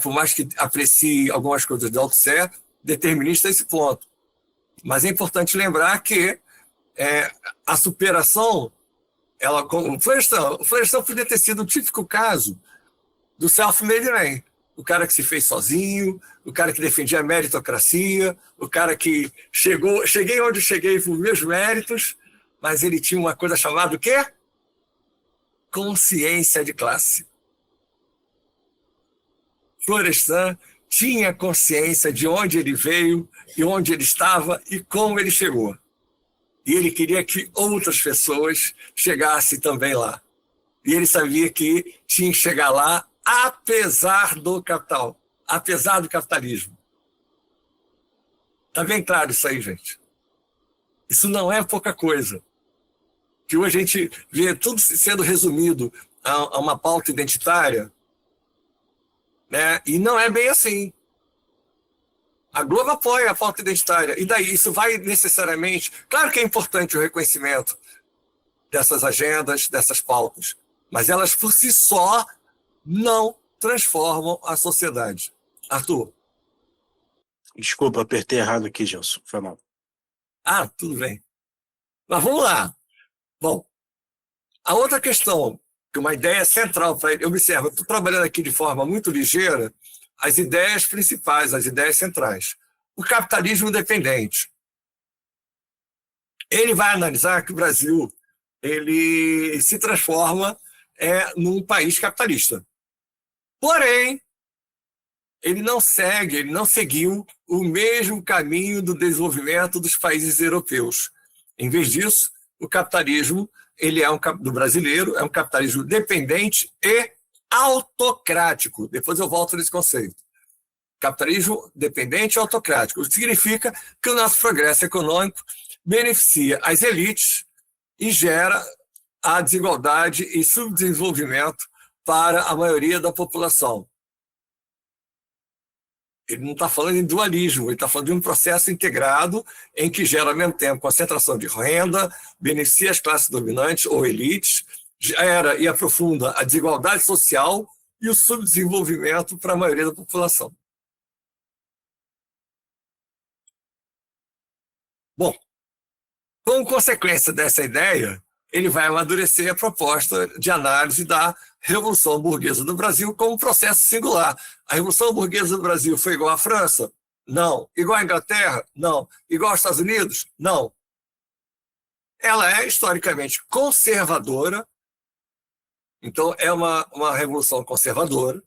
por mais que aprecie algumas coisas de Althusser, determinista a esse ponto. Mas é importante lembrar que a superação, o Florestan podia ter sido o típico caso do self-made man, o cara que se fez sozinho, o cara que defendia a meritocracia, o cara que cheguei onde cheguei por meus méritos, mas ele tinha uma coisa chamada o quê? Consciência de classe. Florestan tinha consciência de onde ele veio e onde ele estava e como ele chegou. E ele queria que outras pessoas chegassem também lá. E ele sabia que tinha que chegar lá apesar do capital, apesar do capitalismo. Está bem claro isso aí, gente. Isso não é pouca coisa. Que hoje a gente vê tudo sendo resumido a uma pauta identitária, né? E não é bem assim. A Globo apoia a pauta identitária. E daí isso vai necessariamente... Claro que é importante o reconhecimento dessas agendas, dessas pautas, mas elas por si só não transformam a sociedade. Arthur. Desculpa, apertei errado aqui, Gelson. Foi mal. Tudo bem. Mas vamos lá. Bom, a outra questão, que uma ideia central para ele, observa, eu estou trabalhando aqui de forma muito ligeira, as ideias principais, as ideias centrais. O capitalismo dependente. Ele vai analisar que o Brasil ele se transforma num país capitalista. Porém, ele não seguiu o mesmo caminho do desenvolvimento dos países europeus. Em vez disso, o capitalismo do brasileiro é um capitalismo dependente e autocrático. Depois eu volto nesse conceito. Capitalismo dependente e autocrático. O que significa que o nosso progresso econômico beneficia as elites e gera a desigualdade e subdesenvolvimento para a maioria da população. Ele não está falando em dualismo, ele está falando de um processo integrado em que gera, ao mesmo tempo, concentração de renda, beneficia as classes dominantes ou elites, gera e aprofunda a desigualdade social e o subdesenvolvimento para a maioria da população. Bom, como consequência dessa ideia, ele vai amadurecer a proposta de análise da Revolução Burguesa do Brasil como um processo singular. A Revolução Burguesa do Brasil foi igual à França? Não. Igual à Inglaterra? Não. Igual aos Estados Unidos? Não. Ela é historicamente conservadora, então é uma revolução conservadora,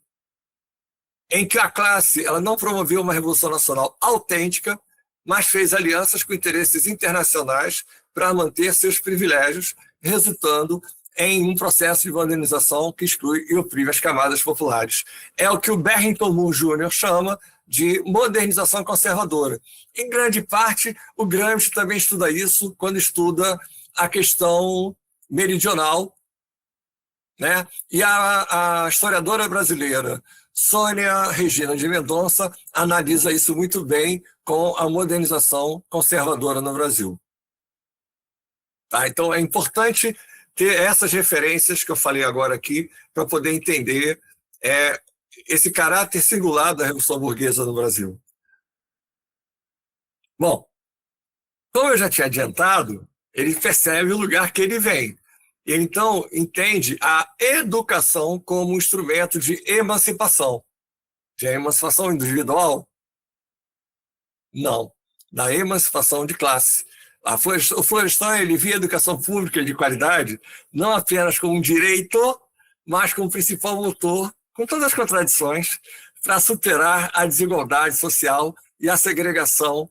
em que a classe ela não promoveu uma revolução nacional autêntica, mas fez alianças com interesses internacionais para manter seus privilégios, resultando em um processo de modernização que exclui e oprime as camadas populares. É o que o Barrington Moore Jr. chama de modernização conservadora. Em grande parte, o Gramsci também estuda isso quando estuda a questão meridional, né? E a historiadora brasileira Sônia Regina de Mendonça analisa isso muito bem com a modernização conservadora no Brasil. Tá? Então, é importante ter essas referências que eu falei agora aqui para poder entender esse caráter singular da Revolução Burguesa no Brasil. Bom, como eu já tinha adiantado, ele percebe o lugar que ele vem. Ele, então, entende a educação como um instrumento de emancipação. De emancipação individual? Não. Da emancipação de classe. O Florestan ele via a educação pública de qualidade não apenas como um direito, mas como principal motor, com todas as contradições, para superar a desigualdade social e a segregação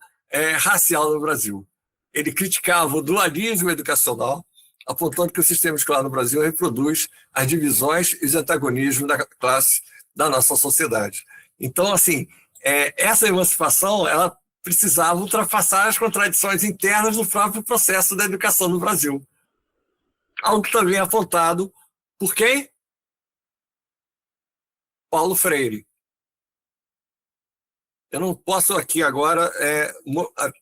racial no Brasil. Ele criticava o dualismo educacional, apontando que o sistema escolar no Brasil reproduz as divisões e os antagonismos da classe da nossa sociedade. Então, assim, essa emancipação ela precisava ultrapassar as contradições internas do próprio processo da educação no Brasil. Algo também apontado por quem? Paulo Freire. Eu não posso aqui agora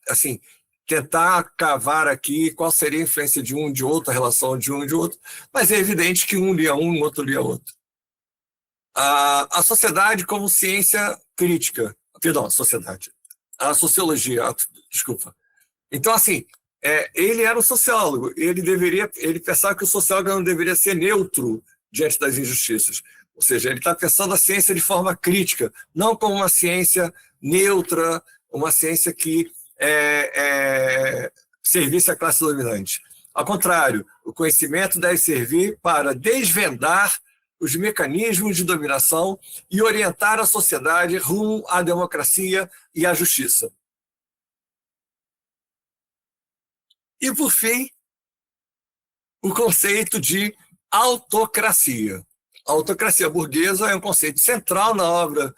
assim, tentar cavar aqui qual seria a influência de um de outro, a relação de um e de outro, mas é evidente que um lia um, o outro lia outro. A sociedade como ciência crítica, perdão, a sociologia, desculpa. Então, assim, ele era um sociólogo, ele pensava que o sociólogo não deveria ser neutro diante das injustiças. Ou seja, ele está pensando a ciência de forma crítica, não como uma ciência neutra, uma ciência que servisse à classe dominante. Ao contrário, o conhecimento deve servir para desvendar os mecanismos de dominação e orientar a sociedade rumo à democracia e à justiça. E, por fim, o conceito de autocracia. A autocracia burguesa é um conceito central na obra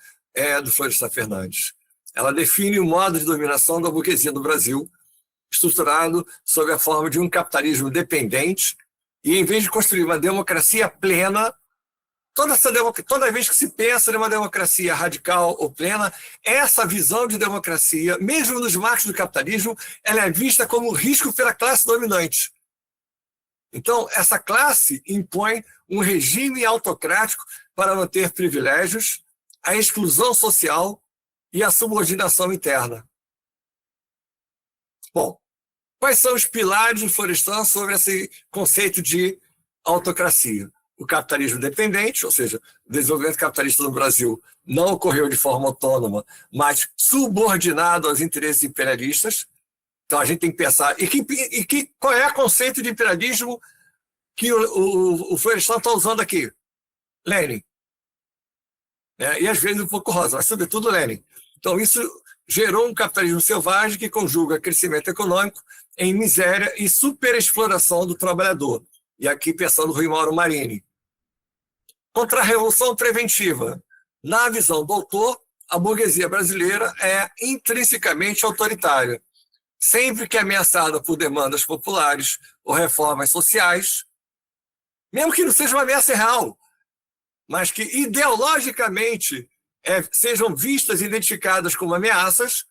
do Florestan Fernandes. Ela define o modo de dominação da burguesia no Brasil, estruturado sob a forma de um capitalismo dependente, e em vez de construir uma democracia plena, toda vez que se pensa numa democracia radical ou plena, essa visão de democracia, mesmo nos marcos do capitalismo, ela é vista como risco pela classe dominante. Então, essa classe impõe um regime autocrático para manter privilégios, a exclusão social e a subordinação interna. Bom, quais são os pilares do Florestan sobre esse conceito de autocracia? O capitalismo dependente, ou seja, o desenvolvimento capitalista no Brasil não ocorreu de forma autônoma, mas subordinado aos interesses imperialistas. Então a gente tem que pensar, qual é o conceito de imperialismo que o Florestan está usando aqui? Lenin. E às vezes um pouco Rosa, mas sobretudo Lenin. Então isso gerou um capitalismo selvagem que conjuga crescimento econômico em miséria e superexploração do trabalhador. E aqui pensando no Rui Mauro Marini. Contra a revolução preventiva. Na visão do autor, a burguesia brasileira é intrinsecamente autoritária, sempre que ameaçada por demandas populares ou reformas sociais, mesmo que não seja uma ameaça real, mas que ideologicamente sejam vistas e identificadas como ameaças,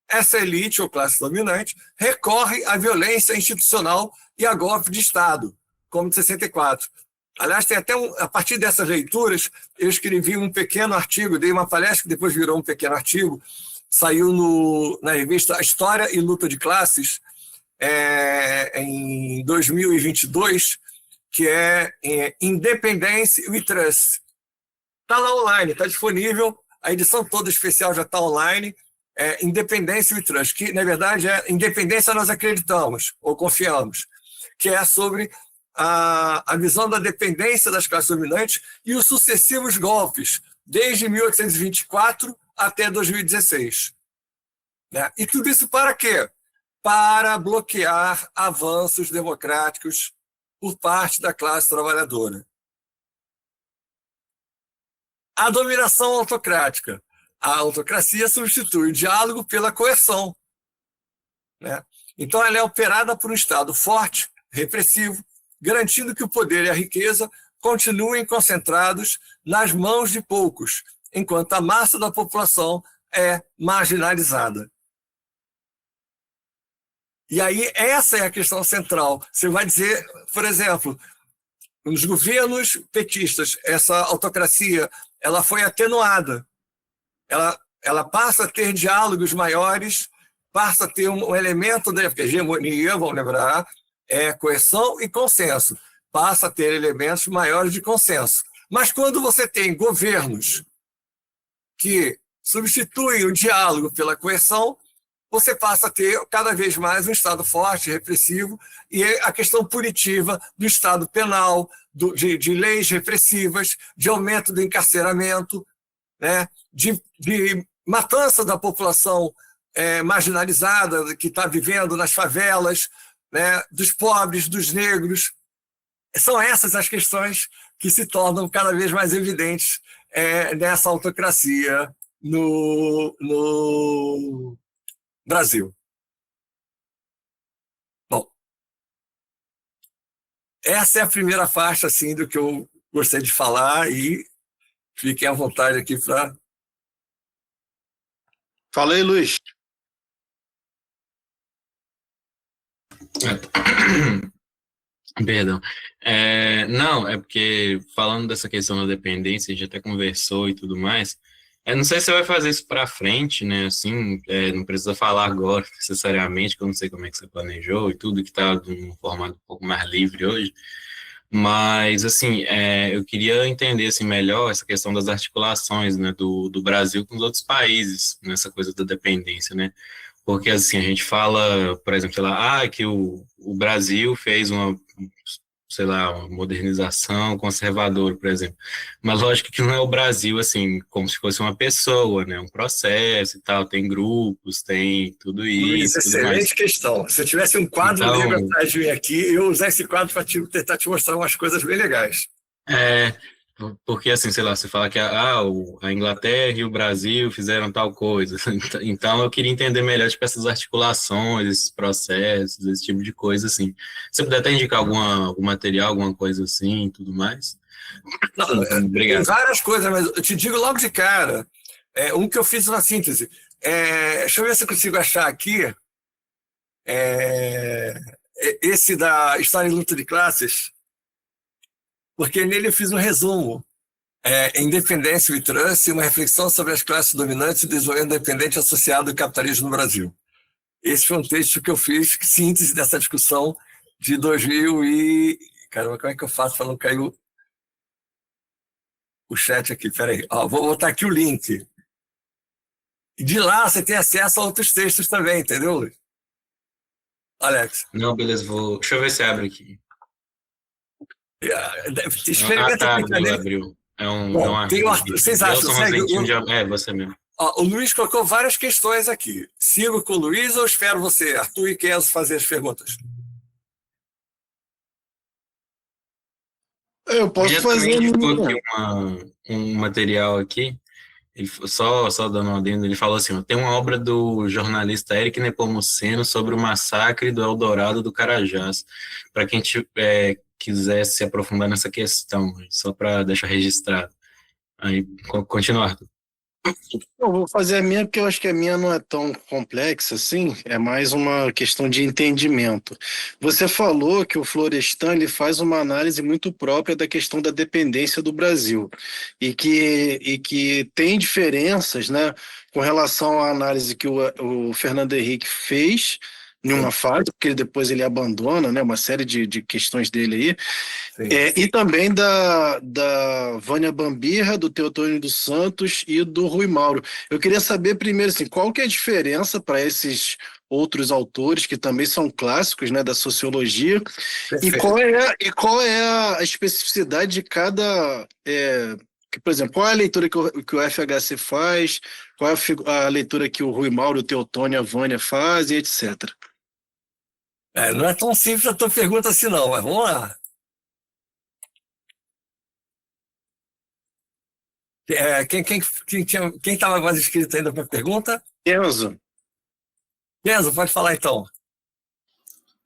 essa elite ou classe dominante recorre à violência institucional e a golpe de Estado, como de 64. Aliás, tem até a partir dessas leituras, eu escrevi um pequeno artigo, dei uma palestra que depois virou um pequeno artigo, saiu na revista História e Luta de Classes, em 2022, que é Independence we Trust. Está lá online, está disponível, a edição toda especial já está online, Independence we Trust, que na verdade é Independência nós acreditamos, ou confiamos, que é sobre a visão da dependência das classes dominantes e os sucessivos golpes, desde 1824 até 2016. E tudo isso para quê? Para bloquear avanços democráticos por parte da classe trabalhadora. A dominação autocrática. A autocracia substitui o diálogo pela coerção. Então, ela é operada por um Estado forte, repressivo, garantindo que o poder e a riqueza continuem concentrados nas mãos de poucos, enquanto a massa da população é marginalizada. E aí, essa é a questão central. Você vai dizer, por exemplo, nos governos petistas, essa autocracia ela foi atenuada. Ela passa a ter diálogos maiores, passa a ter um elemento da hegemonia, vamos lembrar, coerção e consenso. Passa a ter elementos maiores de consenso. Mas quando você tem governos que substituem o diálogo pela coerção, você passa a ter cada vez mais um Estado forte, repressivo, e a questão punitiva do Estado penal, de leis repressivas, de aumento do encarceramento, de matança da população marginalizada que está vivendo nas favelas, dos pobres, dos negros. São essas as questões que se tornam cada vez mais evidentes nessa autocracia no Brasil. Bom, essa é a primeira faixa assim, do que eu gostei de falar e fiquem à vontade aqui para... Fala aí, Luiz. Perdão. Não, é porque falando dessa questão da dependência, a gente até conversou e tudo mais. Não sei se você vai fazer isso para frente, né? Assim, não precisa falar agora necessariamente, que eu não sei como é que você planejou e tudo, que está de um formato um pouco mais livre hoje. Mas, assim, eu queria entender assim, melhor essa questão das articulações, né, do Brasil com os outros países, nessa coisa da dependência, né? Porque, assim, a gente fala, por exemplo, sei lá, que o Brasil fez uma, sei lá, uma modernização conservadora, por exemplo. Mas lógico que não é o Brasil, assim, como se fosse uma pessoa, né? Um processo e tal, tem grupos, tem tudo Luiz, isso, tudo mais. excelente questão. Se eu tivesse um quadro Então, negro atrás de mim aqui, eu ia usar esse quadro para tentar te mostrar umas coisas bem legais. porque assim, sei lá, você fala que a Inglaterra e o Brasil fizeram tal coisa. Então eu queria entender melhor, tipo, essas articulações, esses processos, esse tipo de coisa, assim. Se você puder até indicar algum material, alguma coisa assim, tudo mais. Não, tem Obrigado. várias coisas, mas eu te digo logo de cara, um que eu fiz na síntese. Deixa eu ver se eu consigo achar aqui. Esse da História e Luta de Classes, porque nele eu fiz um resumo. Independência e Trânsito, uma reflexão sobre as classes dominantes e o desenvolvimento independente associado ao capitalismo no Brasil. Esse foi um texto que eu fiz, síntese dessa discussão de 2000 e... Caramba, como é que eu faço para não cair o chat aqui? Peraí, vou botar aqui o link. E de lá você tem acesso a outros textos também, entendeu, Luiz? Alex. Não, beleza, deixa eu ver se abre aqui. Experimenta clicar nele. Abriu. Bom, tem vocês acham? Segue, você mesmo. O Luiz colocou várias questões aqui. Sigo com o Luiz ou espero você, Arthur e Kenzo, fazer as perguntas? Eu posso fazer. Ele ficou aqui um material aqui. Ele, só dando uma adendo, ele falou assim: tem uma obra do jornalista Eric Nepomuceno sobre o massacre do Eldorado do Carajás. Para quem quiser se aprofundar nessa questão, só para deixar registrado. Aí, continuar. Eu vou fazer a minha porque eu acho que a minha não é tão complexa assim, é mais uma questão de entendimento. Você falou que o Florestan ele faz uma análise muito própria da questão da dependência do Brasil e que tem diferenças, né, com relação à análise que o Fernando Henrique fez em uma fase, porque depois ele abandona, né, uma série de questões dele aí. E também da Vânia Bambirra, do Teotônio dos Santos e do Rui Mauro. Eu queria saber primeiro assim, qual que é a diferença para esses outros autores que também são clássicos, né, da sociologia, e qual é a especificidade de cada... por exemplo, qual é a leitura que o FHC faz, qual é a leitura que o Rui Mauro, o Teotônio, a Vânia faz, e etc. Não é tão simples a tua pergunta assim não, mas vamos lá. Quem estava mais inscrito ainda para a pergunta? Enzo. Enzo, pode falar então.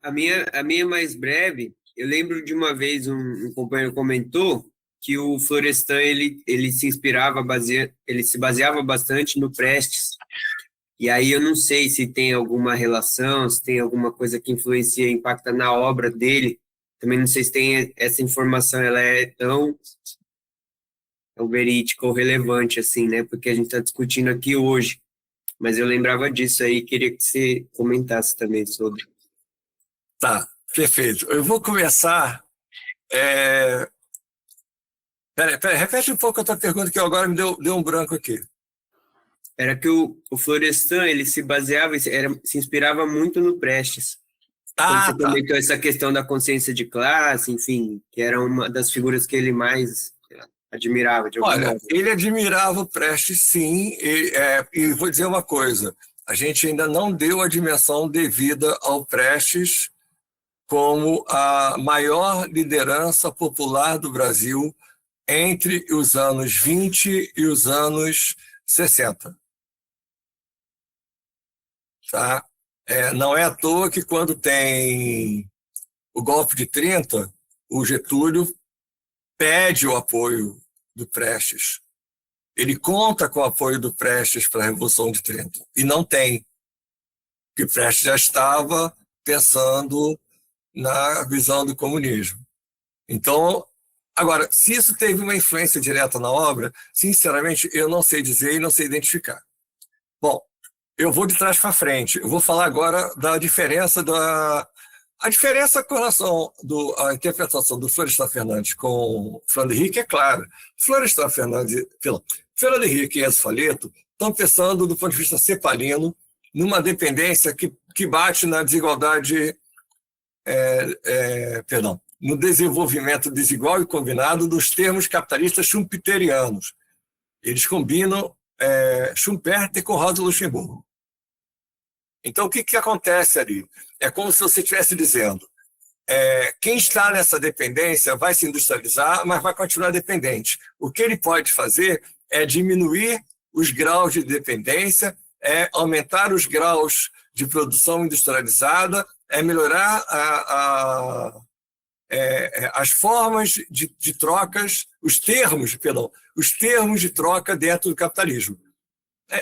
A minha é mais breve. Eu lembro de uma vez um companheiro comentou que o Florestan ele se baseava bastante no Prestes. E aí eu não sei se tem alguma relação, se tem alguma coisa que influencia, impacta na obra dele. Também não sei se tem essa informação, ela é tão verídica ou relevante assim, né? Porque a gente está discutindo aqui hoje. Mas eu lembrava disso aí, queria que você comentasse também sobre. Tá, perfeito. Eu vou começar... Peraí, repete um pouco a tua pergunta, que agora me deu um branco aqui. Era que o Florestan, ele se baseava, se inspirava muito no Prestes. Quando você comentou essa questão da consciência de classe, enfim, que era uma das figuras que ele mais admirava. Olha, ele admirava o Prestes, sim, e vou dizer uma coisa, a gente ainda não deu a dimensão devida ao Prestes como a maior liderança popular do Brasil entre os anos 20 e os anos 60. tá? Não é à toa que quando tem o golpe de 30, o Getúlio pede o apoio do Prestes. Ele conta com o apoio do Prestes para a Revolução de 30, e não tem, porque Prestes já estava pensando na visão do comunismo. Então, agora, se isso teve uma influência direta na obra, sinceramente, eu não sei dizer e não sei identificar. Bom, eu vou de trás para frente. Eu vou falar agora da diferença A diferença com relação à interpretação do Florestan Fernandes com Fernando Henrique é clara. Florestan Fernandes, Fernando Henrique e Enzo Faleto estão pensando, do ponto de vista cepalino, numa dependência que bate na desigualdade, no desenvolvimento desigual e combinado dos termos capitalistas schumpeterianos. Eles combinam Schumpeter com Rosa Luxemburgo. Então, o que acontece ali? É como se você estivesse dizendo, quem está nessa dependência vai se industrializar, mas vai continuar dependente. O que ele pode fazer é diminuir os graus de dependência, aumentar os graus de produção industrializada, melhorar as formas de trocas, os termos de troca dentro do capitalismo.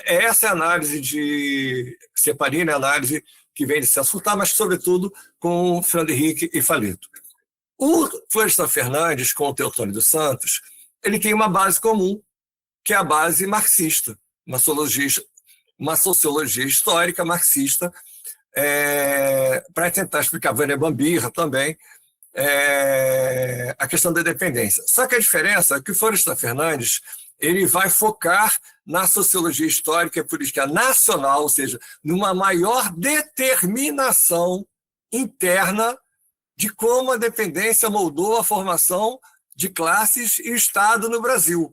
Essa é a análise de Cepalini, a análise que vem de Celso Furtado, mas, sobretudo, com Fernando Henrique e Faleto. O Florestan Fernandes, com o Teotônio dos Santos, ele tem uma base comum, que é a base marxista, uma sociologia histórica marxista, para tentar explicar Vânia Bambirra também, a questão da dependência. Só que a diferença é que o Florestan Fernandes ele vai focar na sociologia histórica e política nacional, ou seja, numa maior determinação interna de como a dependência moldou a formação de classes e Estado no Brasil.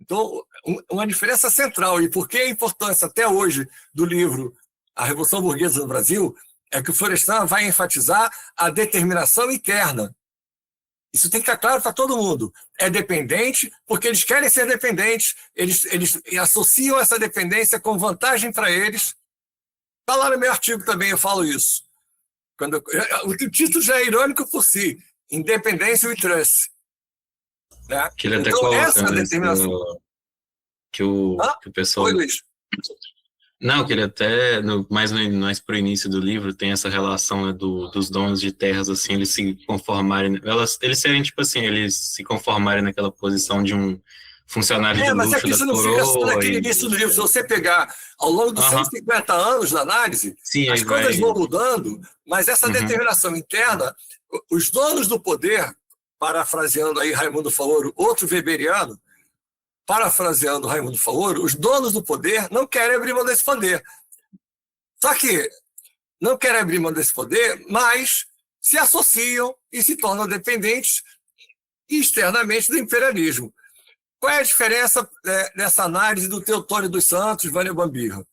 Então, uma diferença central, e por que a importância até hoje do livro A Revolução Burguesa no Brasil, é que o Florestan vai enfatizar a determinação interna. Isso tem que ficar claro para todo mundo. É dependente porque eles querem ser dependentes, eles associam essa dependência com vantagem para eles. Está lá no meu artigo também, eu falo isso. O título já é irônico por si, Independência e Trust. Né? Que ele até então, coloca essa determinação... que o pessoal... Oi, Luiz. Não, que ele até, mais para o início do livro, tem essa relação, né, dos donos de terras, assim, eles se conformarem, eles serem, tipo assim, eles se conformarem naquela posição de um funcionário de luxo mas é que isso não fica só naquele início do livro. Se você pegar ao longo dos 150 anos da análise, sim, as coisas vão mudando, mas essa determinação interna, os donos do poder, parafraseando aí Raimundo Faoro, outro weberiano, parafraseando Raimundo Faoro, os donos do poder não querem abrir mão desse poder. Só que não querem abrir mão desse poder, mas se associam e se tornam dependentes externamente do imperialismo. Qual é a diferença dessa análise do Teotônio dos Santos, Vânia Bambirra?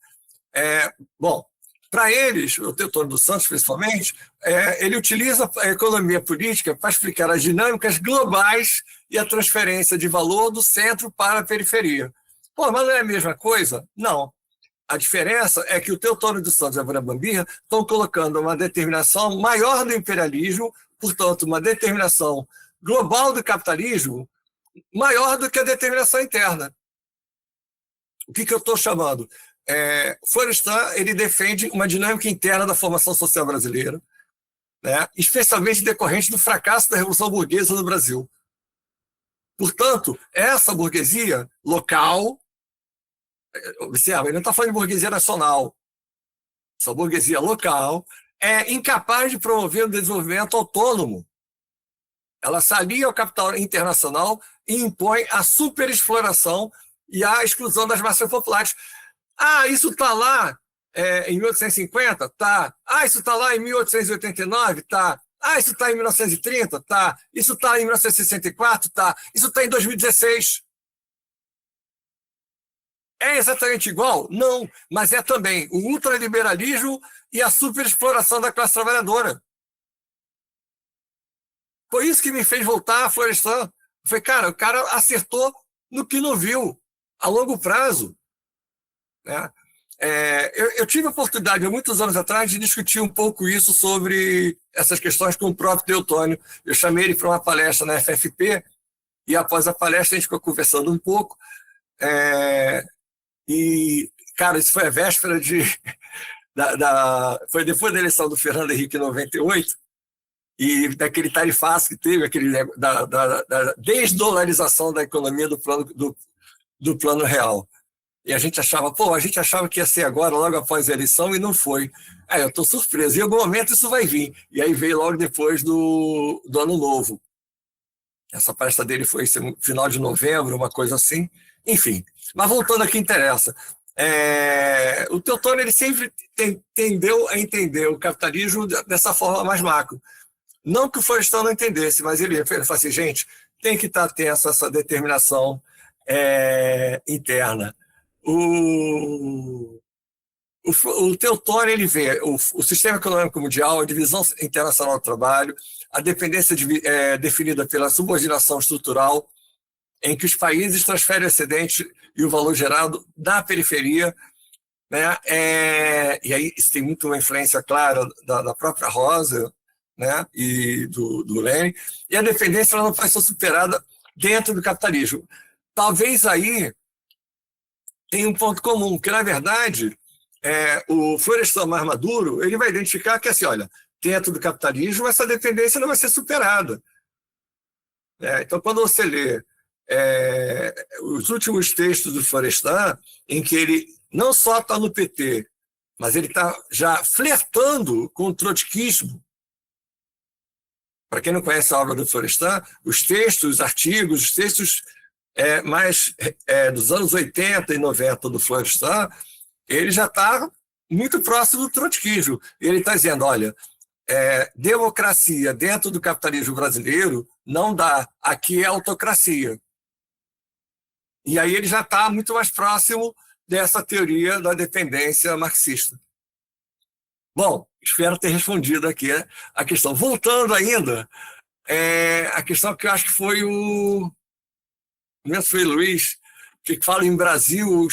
Bom, para eles, o Teotônio dos Santos principalmente, ele utiliza a economia política para explicar as dinâmicas globais e a transferência de valor do centro para a periferia. Pô, mas não é a mesma coisa? Não. A diferença é que o Teotônio dos Santos e a Vânia Bambirra estão colocando uma determinação maior do imperialismo, portanto, uma determinação global do capitalismo maior do que a determinação interna. O que eu estou chamando? Florestan ele defende uma dinâmica interna da formação social brasileira, né, especialmente decorrente do fracasso da Revolução Burguesa no Brasil. Portanto, essa burguesia local, observa, ele não está falando de burguesia nacional, essa burguesia local é incapaz de promover um desenvolvimento autônomo. Ela se alia ao capital internacional e impõe a superexploração e a exclusão das massas populares. Isso está lá em 1850? Tá. Isso está lá em 1889? Tá. Isso está em 1930? Tá. Isso está em 1964? Tá. Isso está em 2016? É exatamente igual? Não, mas é também o ultraliberalismo e a superexploração da classe trabalhadora. Foi isso que me fez voltar a Florestan. Foi, o cara acertou no que não viu, a longo prazo. Né? Eu tive a oportunidade, há muitos anos atrás, de discutir um pouco isso sobre essas questões com o próprio Teotônio. Eu chamei ele para uma palestra na FFP, e após a palestra a gente ficou conversando um pouco. E, cara, isso foi a véspera foi depois da eleição do Fernando Henrique em 98, e daquele tarifaço que teve, da desdolarização da economia do plano real. E a gente achava que ia ser agora, logo após a eleição, e não foi. Eu estou surpreso. Em algum momento isso vai vir. E aí veio logo depois do Ano Novo. Essa palestra dele foi no final de novembro, uma coisa assim. Enfim, mas voltando ao que interessa. O Teotônio ele sempre tendeu a entender o capitalismo dessa forma mais macro. Não que o Florestan não entendesse, mas ele falou assim, gente, tem que estar tenso essa determinação interna. O Teotônio ele vê o sistema econômico mundial, a divisão internacional do trabalho, a dependência definida pela subordinação estrutural, em que os países transferem o excedente e o valor gerado da periferia, né? E aí isso tem muito uma influência clara da própria Rosa, né? E do Lenin, e a dependência ela não pode ser superada dentro do capitalismo. Talvez aí tem um ponto comum, que na verdade o Florestan mais maduro ele vai identificar que assim, olha, dentro do capitalismo essa dependência não vai ser superada. Então, quando você lê os últimos textos do Florestan, em que ele não só está no PT, mas ele está já flertando com o trotskismo. Para quem não conhece a obra do Florestan, os textos, os artigos, os textos mais dos anos 80 e 90 do Florestan, ele já está muito próximo do trotskismo. Ele está dizendo, olha, democracia dentro do capitalismo brasileiro não dá, aqui é autocracia. E aí ele já está muito mais próximo dessa teoria da dependência marxista. Bom, espero ter respondido aqui a questão. Voltando ainda, a questão que eu acho que foi o Luiz, que fala em Brasil.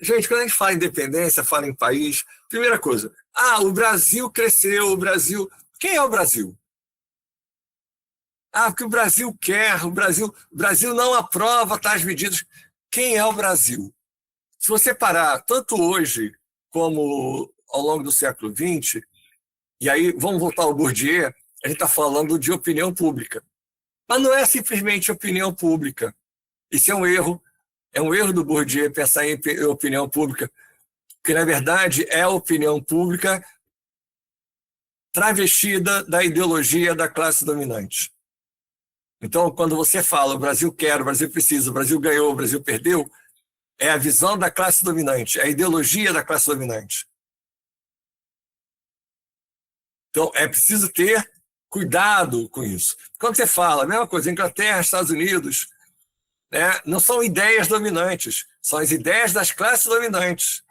Gente, quando a gente fala em independência, fala em país, primeira coisa, o Brasil cresceu, o Brasil... Quem é o Brasil? Porque o Brasil quer, o Brasil não aprova tais medidas. Quem é o Brasil? Se você parar, tanto hoje como ao longo do século XX, e aí vamos voltar ao Bourdieu, a gente está falando de opinião pública. Mas não é simplesmente opinião pública. Isso é um erro do Bourdieu pensar em opinião pública, que na verdade é a opinião pública travestida da ideologia da classe dominante. Então, quando você fala o Brasil quer, o Brasil precisa, o Brasil ganhou, o Brasil perdeu, é a visão da classe dominante, é a ideologia da classe dominante. Então, é preciso ter cuidado com isso. Quando você fala, a mesma coisa, Inglaterra, Estados Unidos, não são ideias dominantes, são as ideias das classes dominantes.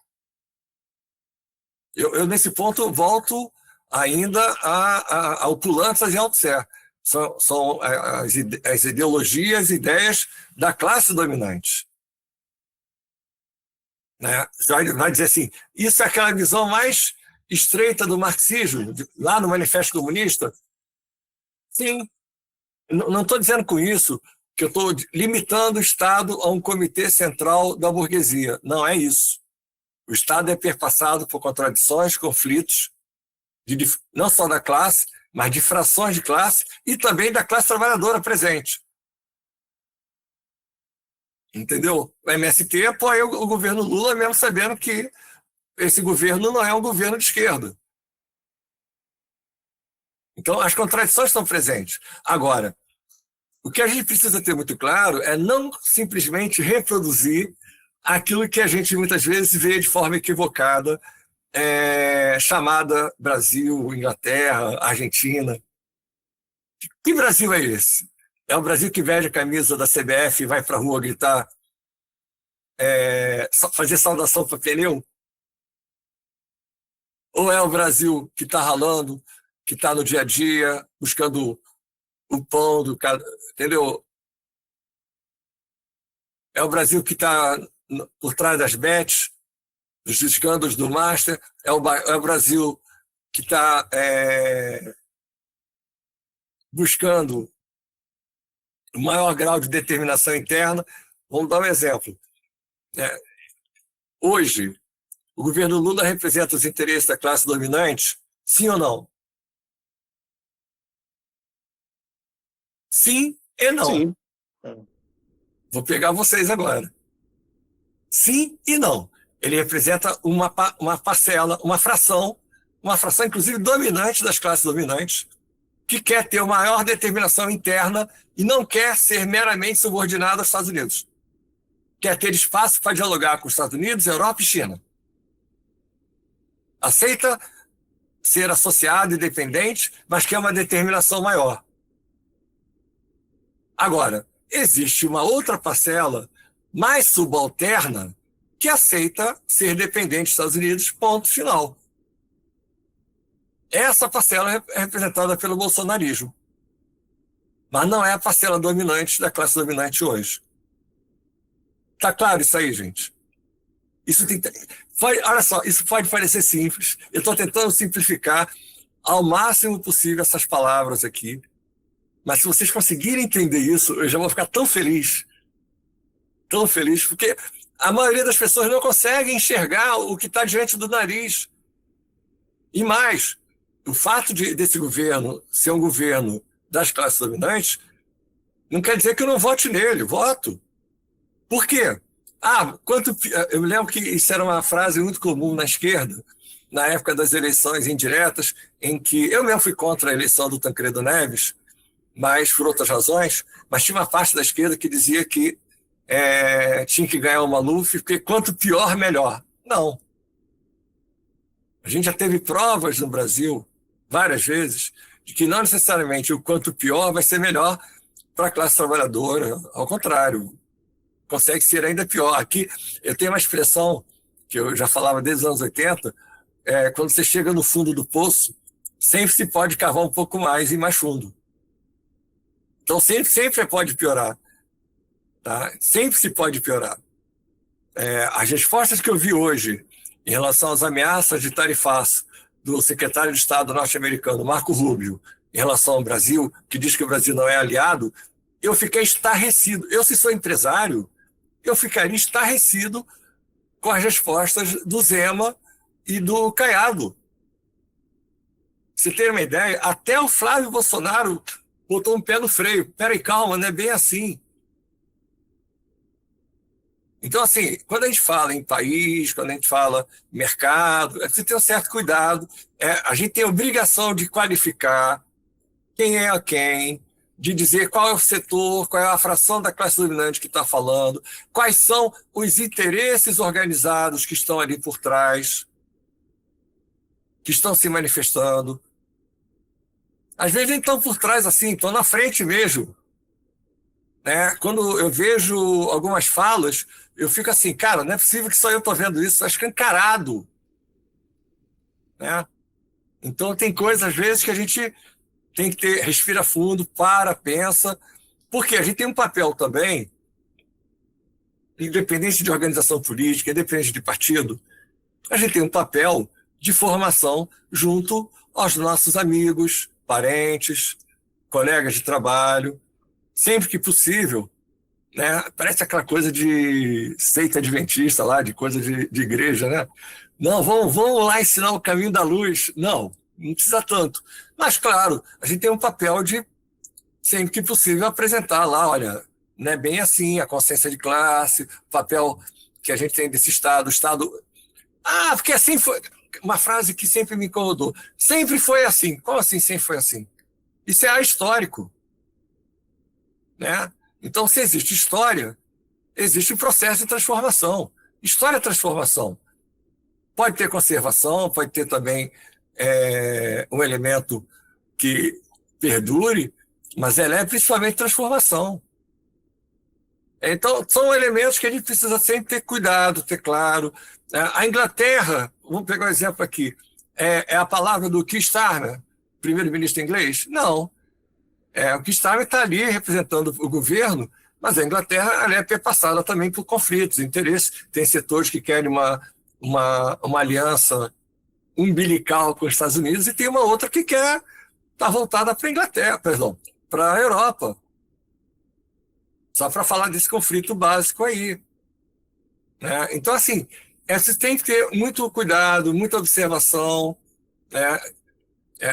Eu nesse ponto, volto ainda ao Poulantzas e Althusser. São as ideologias, ideias da classe dominante. Você vai dizer assim, isso é aquela visão mais estreita do marxismo, lá no Manifesto Comunista? Sim. Não estou dizendo com isso que eu estou limitando o Estado a um comitê central da burguesia. Não é isso. O Estado é perpassado por contradições, conflitos, não só da classe, mas de frações de classe e também da classe trabalhadora presente. Entendeu? O MST apoia o governo Lula, mesmo sabendo que esse governo não é um governo de esquerda. Então, as contradições estão presentes. Agora, o que a gente precisa ter muito claro é não simplesmente reproduzir aquilo que a gente muitas vezes vê de forma equivocada, chamada Brasil, Inglaterra, Argentina. Que Brasil é esse? É o Brasil que veste a camisa da CBF e vai para a rua gritar, fazer saudação para pneu? Ou é o Brasil que está ralando, que está no dia a dia, buscando o pão do cara, entendeu? É o Brasil que está por trás das bets, dos escândalos do Master, é o Brasil que está buscando o maior grau de determinação interna. Vamos dar um exemplo. Hoje, o governo Lula representa os interesses da classe dominante? Sim ou não? Sim e não. Sim. Vou pegar vocês agora. Sim e não. Ele representa uma parcela, uma fração inclusive dominante das classes dominantes, que quer ter uma maior determinação interna e não quer ser meramente subordinado aos Estados Unidos. Quer ter espaço para dialogar com os Estados Unidos, Europa e China. Aceita ser associado e dependente, mas quer uma determinação maior. Agora, existe uma outra parcela mais subalterna que aceita ser dependente dos Estados Unidos, ponto final. Essa parcela é representada pelo bolsonarismo. Mas não é a parcela dominante da classe dominante hoje. Tá claro isso aí, gente? Olha só, isso pode parecer simples. Eu estou tentando simplificar ao máximo possível essas palavras aqui. Mas se vocês conseguirem entender isso, eu já vou ficar tão feliz, porque a maioria das pessoas não consegue enxergar o que está diante do nariz. E mais, o fato desse governo ser um governo das classes dominantes não quer dizer que eu não vote nele, voto. Por quê? Eu me lembro que isso era uma frase muito comum na esquerda, na época das eleições indiretas, em que eu mesmo fui contra a eleição do Tancredo Neves, mas por outras razões, mas tinha uma parte da esquerda que dizia que tinha que ganhar o Maluf, porque quanto pior, melhor. Não. A gente já teve provas no Brasil, várias vezes, de que não necessariamente o quanto pior vai ser melhor para a classe trabalhadora. Ao contrário, consegue ser ainda pior. Aqui, eu tenho uma expressão que eu já falava desde os anos 80, quando você chega no fundo do poço, sempre se pode cavar um pouco mais e mais fundo. Então, sempre pode piorar. Tá? Sempre se pode piorar. As respostas que eu vi hoje em relação às ameaças de tarifaço do secretário de Estado norte-americano, Marco Rubio, em relação ao Brasil, que diz que o Brasil não é aliado, eu fiquei estarrecido. Eu, se sou empresário, eu ficaria estarrecido com as respostas do Zema e do Caiado. Você ter uma ideia, até o Flávio Bolsonaro botou um pé no freio. Peraí, calma, não é bem assim. Então, assim, quando a gente fala em país, quando a gente fala em mercado, você tem um certo cuidado. A gente tem a obrigação de qualificar quem é a quem, de dizer qual é o setor, qual é a fração da classe dominante que está falando, quais são os interesses organizados que estão ali por trás, que estão se manifestando. Às vezes nem estão por trás assim, estão na frente mesmo. Quando eu vejo algumas falas, eu fico assim, cara, não é possível que só eu estou vendo isso, está escancarado. Então tem coisas, às vezes, que a gente tem que respira fundo, pensa, porque a gente tem um papel também, independente de organização política, independente de partido, a gente tem um papel de formação junto aos nossos amigos, parentes, colegas de trabalho, sempre que possível, parece aquela coisa de seita adventista lá, de coisa de igreja, né? Não, vamos lá ensinar o caminho da luz. Não precisa tanto. Mas, claro, a gente tem um papel de, sempre que possível, apresentar lá, olha, não é bem assim, a consciência de classe, o papel que a gente tem desse Estado, o Estado... porque assim foi... Uma frase que sempre me incomodou. Sempre foi assim. Como assim sempre foi assim? Isso é ahistórico. Então, se existe história, existe um processo de transformação. História é transformação. Pode ter conservação, pode ter também um elemento que perdure, mas ela é principalmente transformação. Então, são elementos que a gente precisa sempre ter cuidado, ter claro. A Inglaterra, vamos pegar um exemplo aqui, é a palavra do Keir Starmer, primeiro-ministro inglês? Não. O Keir Starmer está ali representando o governo, mas a Inglaterra ela é perpassada também por conflitos, interesses. Tem setores que querem uma uma aliança umbilical com os Estados Unidos, e tem uma outra que quer estar voltada para a Inglaterra, perdão, para a Europa. Só para falar desse conflito básico aí. Né? Então, assim, você tem que ter muito cuidado, muita observação. Né?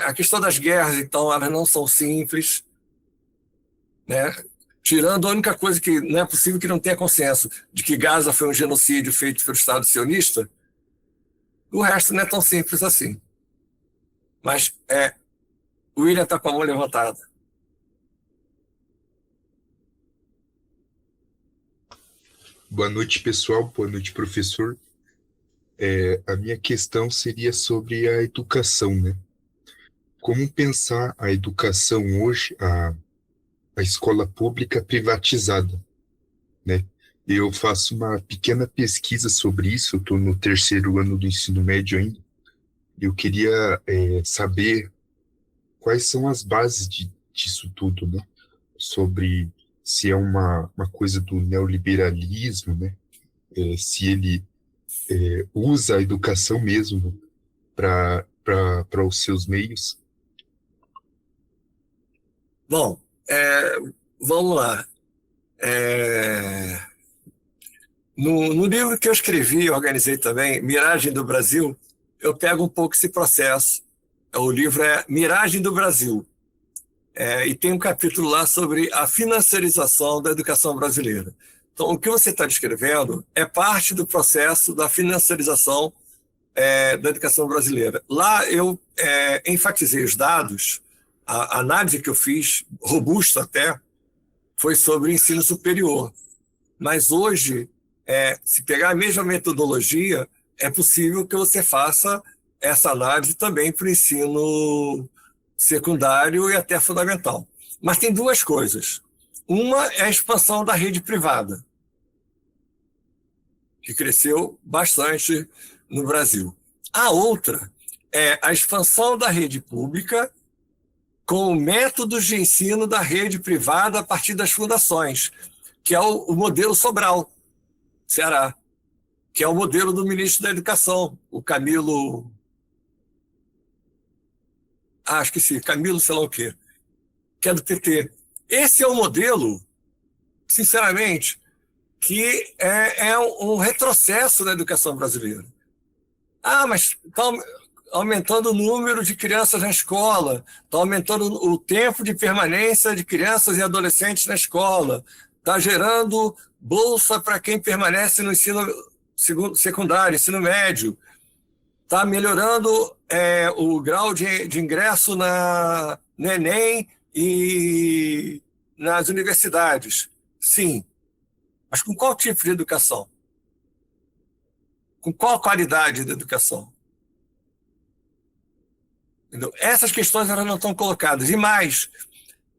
A questão das guerras, então, elas não são simples. Né? Tirando a única coisa que não é possível que não tenha consenso de que Gaza foi um genocídio feito pelo Estado sionista, o resto não é tão simples assim. Mas o William está com a mão levantada. Boa noite, pessoal. Boa noite, professor. A minha questão seria sobre a educação, né? Como pensar a educação hoje, a escola pública privatizada, né? Eu faço uma pequena pesquisa sobre isso, eu estou no 3º ano do ensino médio ainda, e eu queria saber quais são as bases disso tudo, né? Sobre se é uma coisa do neoliberalismo, né? Se ele usa a educação mesmo para os seus meios. Bom, vamos lá. No livro que eu escrevi, organizei também, Miragem do Brasil, eu pego um pouco esse processo. O livro é Miragem do Brasil. E tem um capítulo lá sobre a financiarização da educação brasileira. Então, o que você está descrevendo é parte do processo da financiarização da educação brasileira. Lá eu enfatizei os dados, a análise que eu fiz, robusta até, foi sobre o ensino superior. Mas hoje, se pegar a mesma metodologia, é possível que você faça essa análise também para o ensino secundário e até fundamental. Mas tem duas coisas. Uma é a expansão da rede privada, que cresceu bastante no Brasil. A outra é a expansão da rede pública com métodos de ensino da rede privada a partir das fundações, que é o modelo Sobral, Ceará, que é o modelo do ministro da Educação, o Camilo... esqueci, Camilo sei lá o quê, que é do PT. Esse é o modelo, sinceramente, que é um retrocesso na educação brasileira. Mas está aumentando o número de crianças na escola, está aumentando o tempo de permanência de crianças e adolescentes na escola, está gerando bolsa para quem permanece no ensino secundário, ensino médio, está melhorando o grau de ingresso no Enem e nas universidades. Sim, mas com qual tipo de educação? Com qual qualidade de educação? Entendeu? Essas questões elas não estão colocadas. E mais,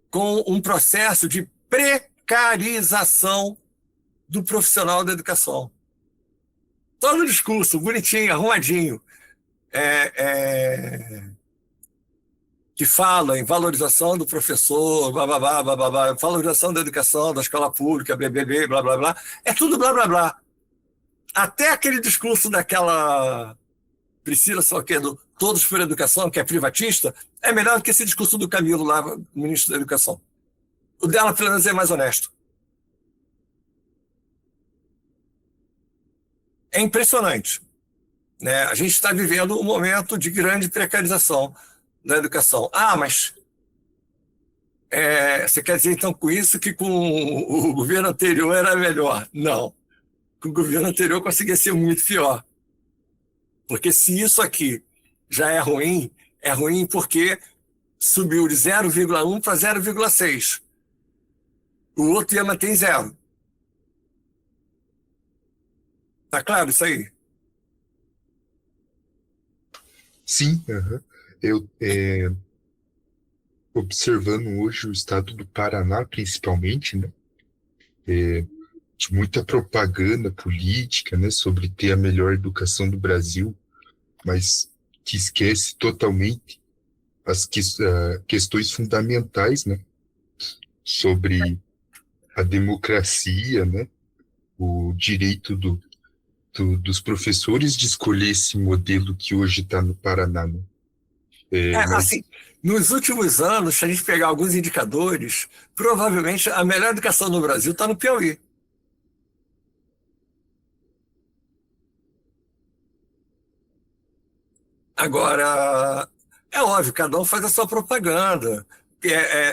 com um processo de precarização do profissional da educação. Todo o discurso bonitinho, arrumadinho, que fala em valorização do professor, blá, blá, blá, blá, blá, blá, valorização da educação, da escola pública, BBB, blá, blá, blá, é tudo blá, blá, blá. Até aquele discurso daquela Priscila Salquedo, todos por educação, que é privatista, é melhor do que esse discurso do Camilo lá, ministro da Educação. O dela, pelo menos, é mais honesto. É impressionante. Né? A gente está vivendo um momento de grande precarização da educação. Mas você quer dizer, então, com isso, que com o governo anterior era melhor? Não. Com o governo anterior conseguia ser muito pior. Porque se isso aqui já é ruim porque subiu de 0,1 para 0,6. O outro ia manter em 0. Tá claro isso aí? Sim, eu observando hoje o estado do Paraná, principalmente, né? De muita propaganda política, né, sobre ter a melhor educação do Brasil, mas que esquece totalmente as questões fundamentais, né, sobre a democracia, né, o direito dos professores de escolher esse modelo que hoje está no Paraná, né? Mas Assim, nos últimos anos, se a gente pegar alguns indicadores, provavelmente a melhor educação no Brasil está no Piauí. Agora, é óbvio, cada um faz a sua propaganda.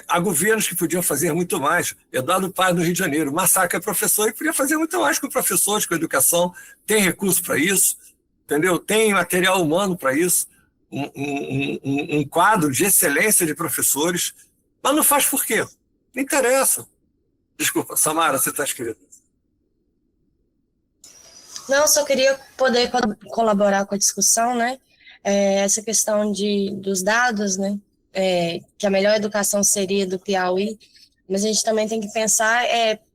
Há governos que podiam fazer muito mais. Eduardo Paz, no Rio de Janeiro, massacra professor e podia fazer muito mais com professores, com educação. Tem recurso para isso, entendeu? Tem material humano para isso, um quadro de excelência de professores, mas não faz por quê? Não interessa. Desculpa, Samara, você está escrito. Não, só queria poder colaborar com a discussão, né? Essa questão dos dados, né? Que a melhor educação seria do Piauí, mas a gente também tem que pensar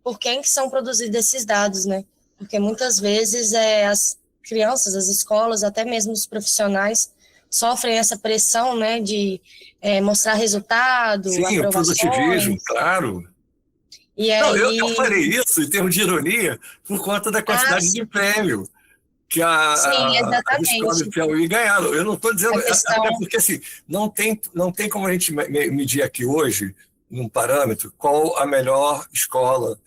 por quem que são produzidos esses dados, né? Porque muitas vezes as crianças, as escolas, até mesmo os profissionais, sofrem essa pressão, né? De mostrar resultado, Sim, o produtivismo, claro. E aí... Não, eu falei isso em termos de ironia por conta da quantidade de prêmio que as escolas do Piauí ganharam. Eu não estou dizendo... Até porque, assim, não tem como a gente medir aqui hoje, num parâmetro, qual a melhor escola,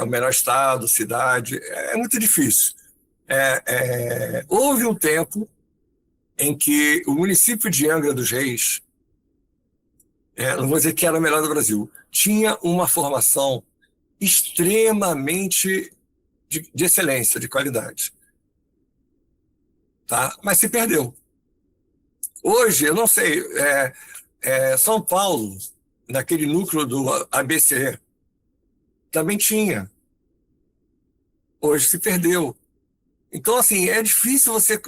o melhor estado, cidade. É muito difícil. Houve um tempo em que o município de Angra dos Reis, não vou dizer que era o melhor do Brasil, tinha uma formação extremamente de excelência, de qualidade. Tá? Mas se perdeu. Hoje, eu não sei, São Paulo, naquele núcleo do ABC, também tinha. Hoje se perdeu. Então, assim, é difícil você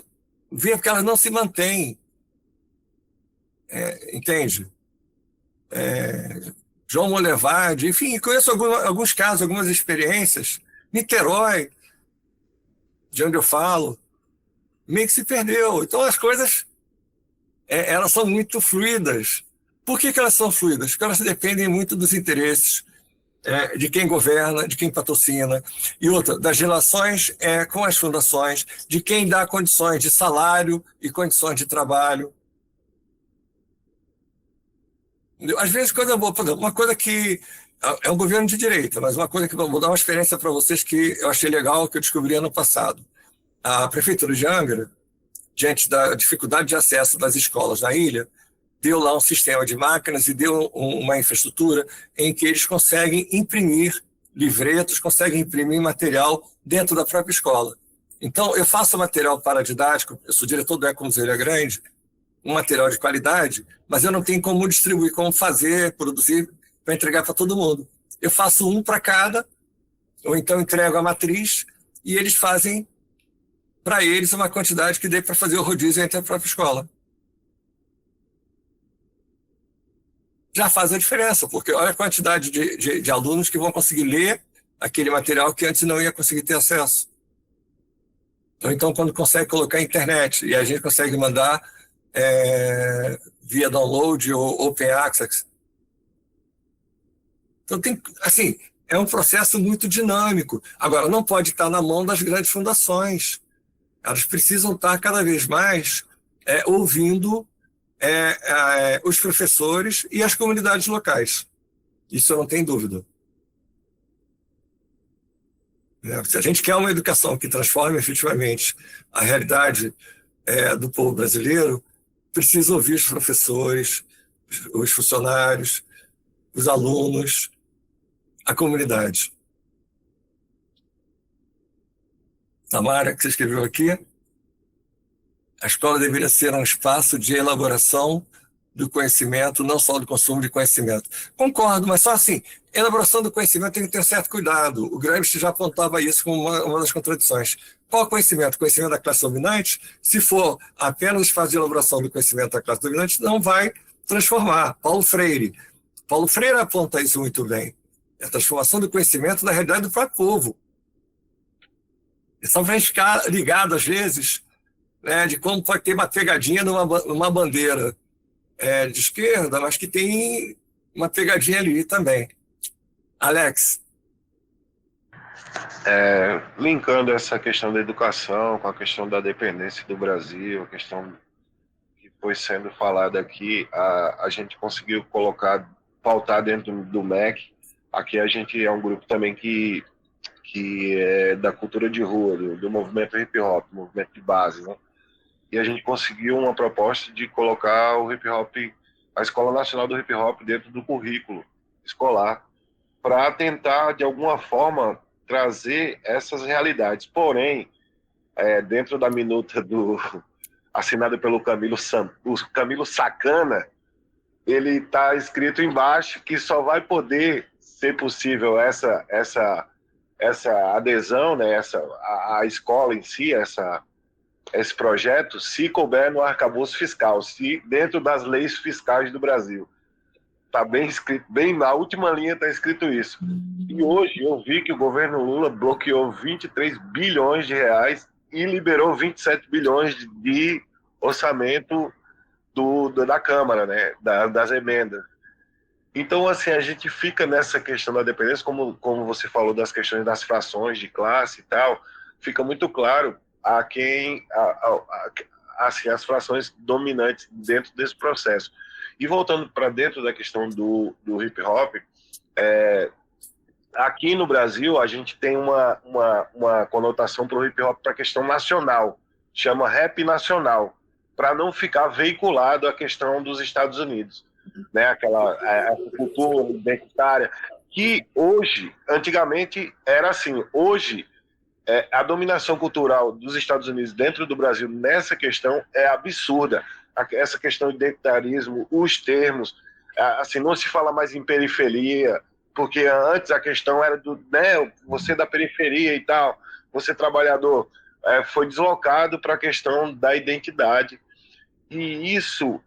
ver porque elas não se mantêm. Entende? João Molevade, enfim, conheço alguns casos, algumas experiências. Niterói, de onde eu falo, meio que se perdeu. Então as coisas, elas são muito fluidas. Por que elas são fluidas? Porque elas dependem muito dos interesses de quem governa, de quem patrocina, e outra, das relações com as fundações, de quem dá condições de salário e condições de trabalho. Às vezes, coisa boa, por exemplo, uma coisa que é um governo de direita, mas uma coisa que vou dar uma experiência para vocês que eu achei legal, que eu descobri ano passado. A Prefeitura de Angra, diante da dificuldade de acesso das escolas na ilha, deu lá um sistema de máquinas e deu uma infraestrutura em que eles conseguem imprimir livretos, conseguem imprimir material dentro da própria escola. Então, eu faço material paradidático, eu sou diretor do Ecomuseu Ilha Grande, um material de qualidade, mas eu não tenho como distribuir, como fazer, produzir, para entregar para todo mundo. Eu faço um para cada, ou então entrego a matriz, e eles fazem para eles uma quantidade que dê para fazer o rodízio entre a própria escola. Já faz a diferença, porque olha a quantidade de alunos que vão conseguir ler aquele material que antes não ia conseguir ter acesso. Ou então, quando consegue colocar a internet, e a gente consegue mandar via download ou open access. Então, assim, é um processo muito dinâmico. Agora, não pode estar na mão das grandes fundações. Elas precisam estar cada vez mais ouvindo os professores e as comunidades locais. Isso eu não tenho dúvida. Se a gente quer uma educação que transforme efetivamente a realidade do povo brasileiro, precisa ouvir os professores, os funcionários, os alunos, a comunidade. Tamara, que você escreveu aqui, a escola deveria ser um espaço de elaboração do conhecimento, não só do consumo de conhecimento. Concordo, mas só assim, elaboração do conhecimento tem que ter um certo cuidado. O Gramsci já apontava isso como uma das contradições. Qual conhecimento? Conhecimento da classe dominante? Se for apenas o espaço de elaboração do conhecimento da classe dominante, não vai transformar. Paulo Freire aponta isso muito bem. É a transformação do conhecimento na realidade do próprio povo. Só vai ficar ligado, às vezes, de como pode ter uma pegadinha numa bandeira de esquerda, mas que tem uma pegadinha ali também. Alex. Linkando essa questão da educação com a questão da dependência do Brasil, a questão que foi sendo falada aqui, a gente conseguiu pautar dentro do MEC. Aqui a gente é um grupo também que é da cultura de rua, do movimento hip hop, movimento de base, né? E a gente conseguiu uma proposta de colocar o hip hop, a Escola Nacional do Hip Hop, dentro do currículo escolar, para tentar, de alguma forma, trazer essas realidades. Porém, dentro da minuta assinada pelo o Camilo Sacana, ele está escrito embaixo que só vai poder ser possível essa adesão, né, a escola em si, esse projeto, se couber no arcabouço fiscal, se dentro das leis fiscais do Brasil. Está bem escrito, bem na última linha está escrito isso. E hoje eu vi que o governo Lula bloqueou 23 bilhões de reais e liberou 27 bilhões de orçamento da Câmara, né, das emendas. Então, assim, a gente fica nessa questão da dependência, como você falou das questões das frações de classe e tal, fica muito claro assim, as frações dominantes dentro desse processo. E voltando para dentro da questão do hip hop, aqui no Brasil a gente tem uma conotação para o hip hop para a questão nacional, chama rap nacional, para não ficar veiculado a questão dos Estados Unidos, né? Aquela cultura identitária que hoje, antigamente era assim, hoje a dominação cultural dos Estados Unidos dentro do Brasil nessa questão é absurda. Essa questão de identitarismo, os termos, assim, não se fala mais em periferia, porque antes a questão era você da periferia e tal, você trabalhador, foi deslocado para a questão da identidade. E isso,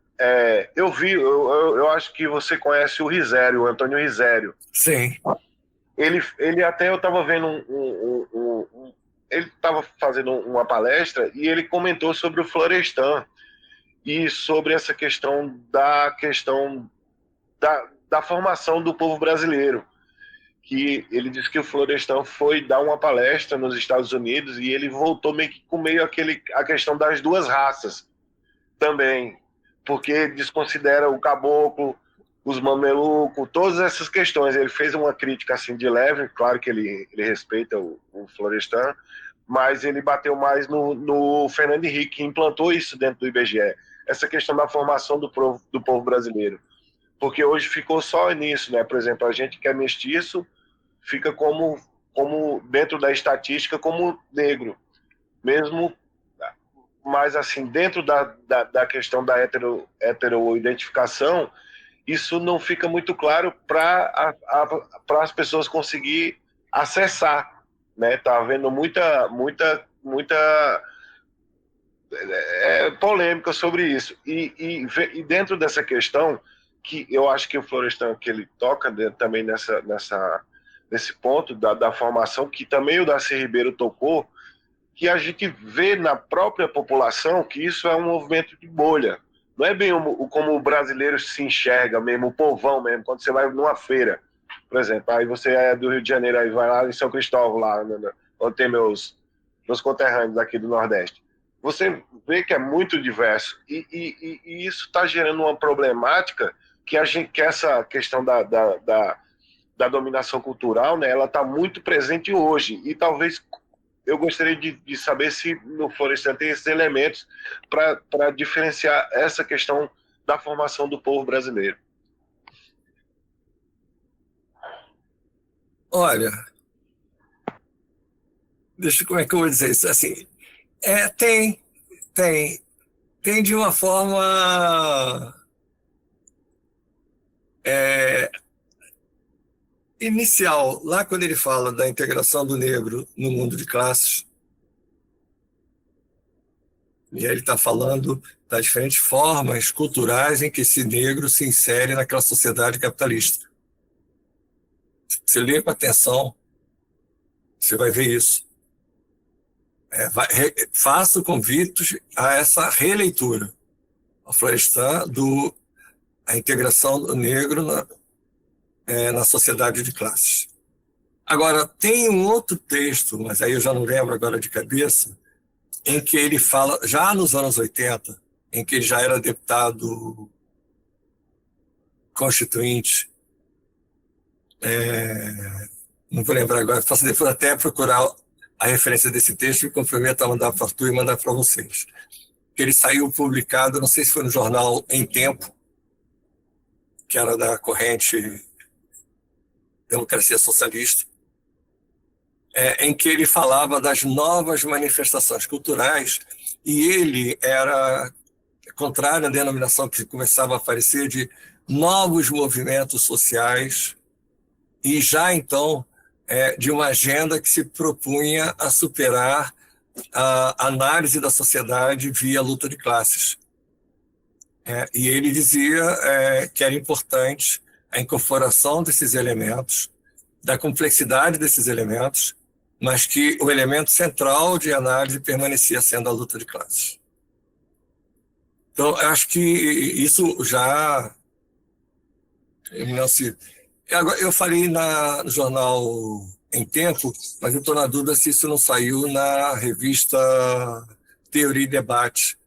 eu acho que você conhece o Risério, o Antônio Risério. Sim. Ele até, eu estava vendo ele estava fazendo uma palestra e ele comentou sobre o Florestan e sobre essa questão da formação do povo brasileiro, que ele disse que o Florestan foi dar uma palestra nos Estados Unidos e ele voltou meio a questão das duas raças também, porque desconsidera o caboclo, os mamelucos, todas essas questões. Ele fez uma crítica assim de leve, claro que ele respeita o Florestan, mas ele bateu mais no Fernando Henrique, que implantou isso dentro do IBGE, essa questão da formação do povo brasileiro. Porque hoje ficou só nisso, né? Por exemplo, a gente que é mestiço fica como dentro da estatística como negro, mesmo, mas assim, dentro da questão da heteroidentificação, isso não fica muito claro para as pessoas conseguir acessar, né? Tá havendo muita polêmica sobre isso. E dentro dessa questão, que eu acho que o Florestan, que ele toca também nesse ponto da formação, que também o Darcy Ribeiro tocou, que a gente vê na própria população que isso é um movimento de bolha. Não é bem como o brasileiro se enxerga mesmo, o povão mesmo, quando você vai numa feira, por exemplo, aí você é do Rio de Janeiro, aí vai lá em São Cristóvão, lá, onde tem meus conterrâneos aqui do Nordeste. Você vê que é muito diverso, e isso está gerando uma problemática que essa questão da dominação cultural, né, ela está muito presente hoje, e talvez eu gostaria de saber se no Florestan tem esses elementos para diferenciar essa questão da formação do povo brasileiro. Olha, como é que eu vou dizer isso? Assim, tem de uma forma inicial, lá quando ele fala da integração do negro no mundo de classes, e aí ele está falando das diferentes formas culturais em que esse negro se insere naquela sociedade capitalista. Você lê com atenção, você vai ver isso. Faço convites a essa releitura, a Florestan, a integração do negro na sociedade de classes. Agora, tem um outro texto, mas aí eu já não lembro agora de cabeça, em que ele fala, já nos anos 80, em que ele já era deputado constituinte, não vou lembrar agora, posso depois até procurar a referência desse texto e comprometo a mandar para tu e mandar para vocês. Ele saiu publicado, não sei se foi no jornal Em Tempo, que era da corrente Democracia Socialista, em que ele falava das novas manifestações culturais, e ele era contrário à denominação que começava a aparecer de novos movimentos sociais, e já então de uma agenda que se propunha a superar a análise da sociedade via luta de classes. E ele dizia que era importante a incorporação desses elementos, da complexidade desses elementos, mas que o elemento central de análise permanecia sendo a luta de classes. Então, eu acho que isso já não se... Eu falei no jornal Em Tempo, mas eu estou na dúvida se isso não saiu na revista Teoria e Debate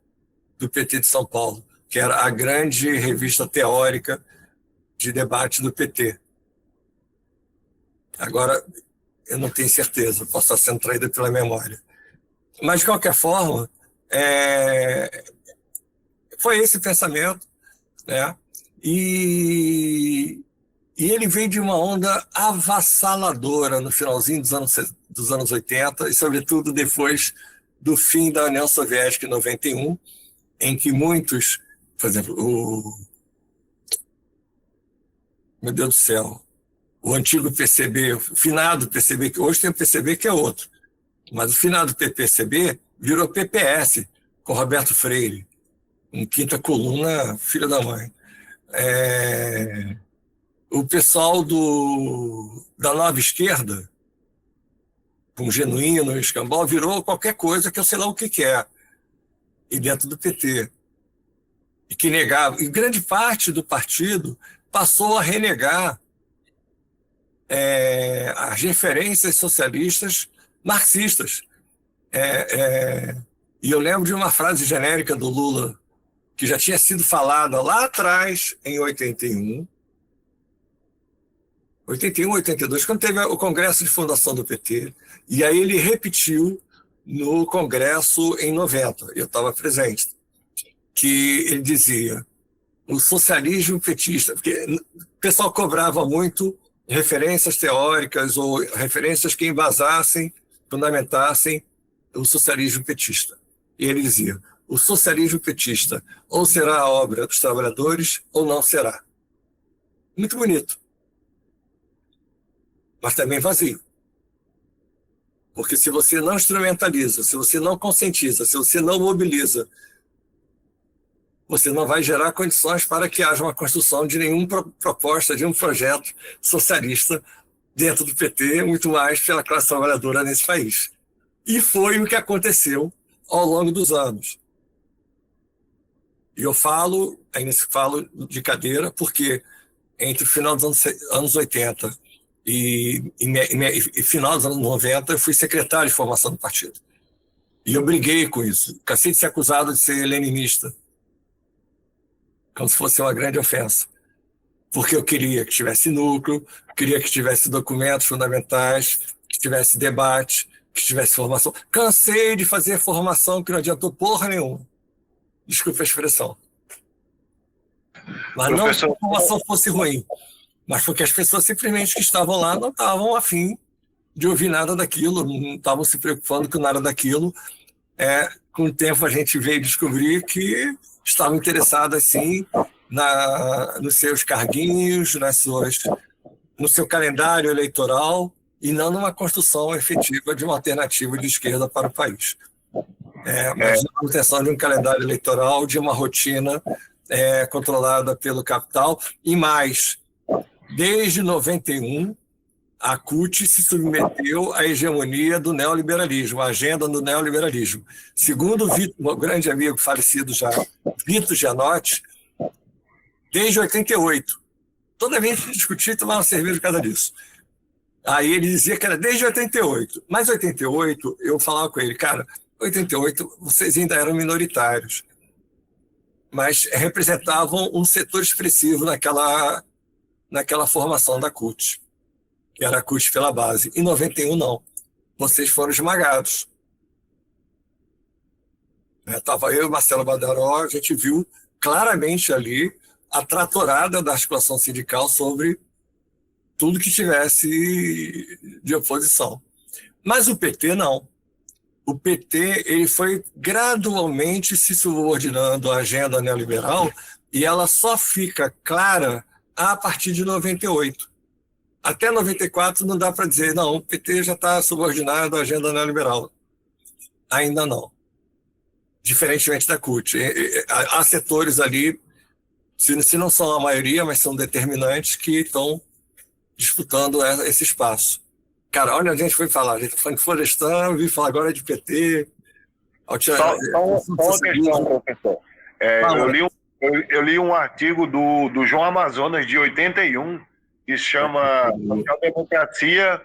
do PT de São Paulo, que era a grande revista teórica de debate do PT. Agora, eu não tenho certeza, posso estar sendo traída pela memória. Mas, de qualquer forma, foi esse pensamento, né? E ele veio de uma onda avassaladora no finalzinho dos anos 80, e sobretudo depois do fim da União Soviética em 91, em que muitos, por exemplo, meu Deus do céu, o antigo PCB, o finado PCB, que hoje tem o PCB que é outro, mas o finado PCB virou PPS, com Roberto Freire, em quinta coluna, filha da mãe. O pessoal da nova esquerda, com Genuíno e Escambau, virou qualquer coisa que eu sei lá o que é, e dentro do PT. E que negava, e grande parte do partido passou a renegar as referências socialistas marxistas. E eu lembro de uma frase genérica do Lula, que já tinha sido falada lá atrás, em 81, 82, quando teve o Congresso de Fundação do PT, e aí ele repetiu no Congresso em 90, eu estava presente, que ele dizia: o socialismo petista, porque o pessoal cobrava muito referências teóricas ou referências que embasassem, fundamentassem o socialismo petista. E ele dizia: o socialismo petista ou será a obra dos trabalhadores ou não será. Muito bonito, mas também vazio. Porque se você não instrumentaliza, se você não conscientiza, se você não mobiliza, você não vai gerar condições para que haja uma construção de nenhuma proposta, de um projeto socialista dentro do PT, muito mais pela classe trabalhadora nesse país. E foi o que aconteceu ao longo dos anos. E eu ainda falo de cadeira, porque entre o final dos anos 80 e final dos anos 90, eu fui secretário de formação do partido. E eu briguei com isso. Cansei de ser acusado de ser leninista, como se fosse uma grande ofensa. Porque eu queria que tivesse núcleo, queria que tivesse documentos fundamentais, que tivesse debate, que tivesse formação. Cansei de fazer formação que não adiantou porra nenhuma. Desculpa a expressão. Mas não que a formação fosse ruim, mas porque as pessoas simplesmente que estavam lá não estavam a fim de ouvir nada daquilo, não estavam se preocupando com nada daquilo. Com o tempo a gente veio descobrir que estavam interessadas, sim, nos seus carguinhos, no seu calendário eleitoral, e não numa construção efetiva de uma alternativa de esquerda para o país. Mas na manutenção de um calendário eleitoral, de uma rotina controlada pelo capital, e mais, desde 91, a CUT se submeteu à hegemonia do neoliberalismo, à agenda do neoliberalismo. Segundo o grande amigo falecido já, Vitor Gianotti, desde 88. Toda vez que discutir, tomar uma cerveja por causa disso. Aí ele dizia que era desde 88. Mas 88, eu falava com ele, cara, 88 vocês ainda eram minoritários, mas representavam um setor expressivo naquela formação da CUT, que era a CUT pela base. Em 91, não. Vocês foram esmagados. Estava eu e Marcelo Badaró, a gente viu claramente ali a tratorada da articulação sindical sobre tudo que tivesse de oposição. Mas o PT não. O PT ele foi gradualmente se subordinando à agenda neoliberal e ela só fica clara a partir de 98. Até 94 não dá para dizer, não, o PT já está subordinado à agenda neoliberal. Ainda não. Diferentemente da CUT. Há setores ali, se não são a maioria, mas são determinantes, que estão disputando esse espaço. Cara, olha, a gente foi falar, a gente está falando de Florestan, eu vi falar agora de PT. Só uma questão, professor. Eu li um artigo do João Amazonas, de 81, que se chama Social Democracia,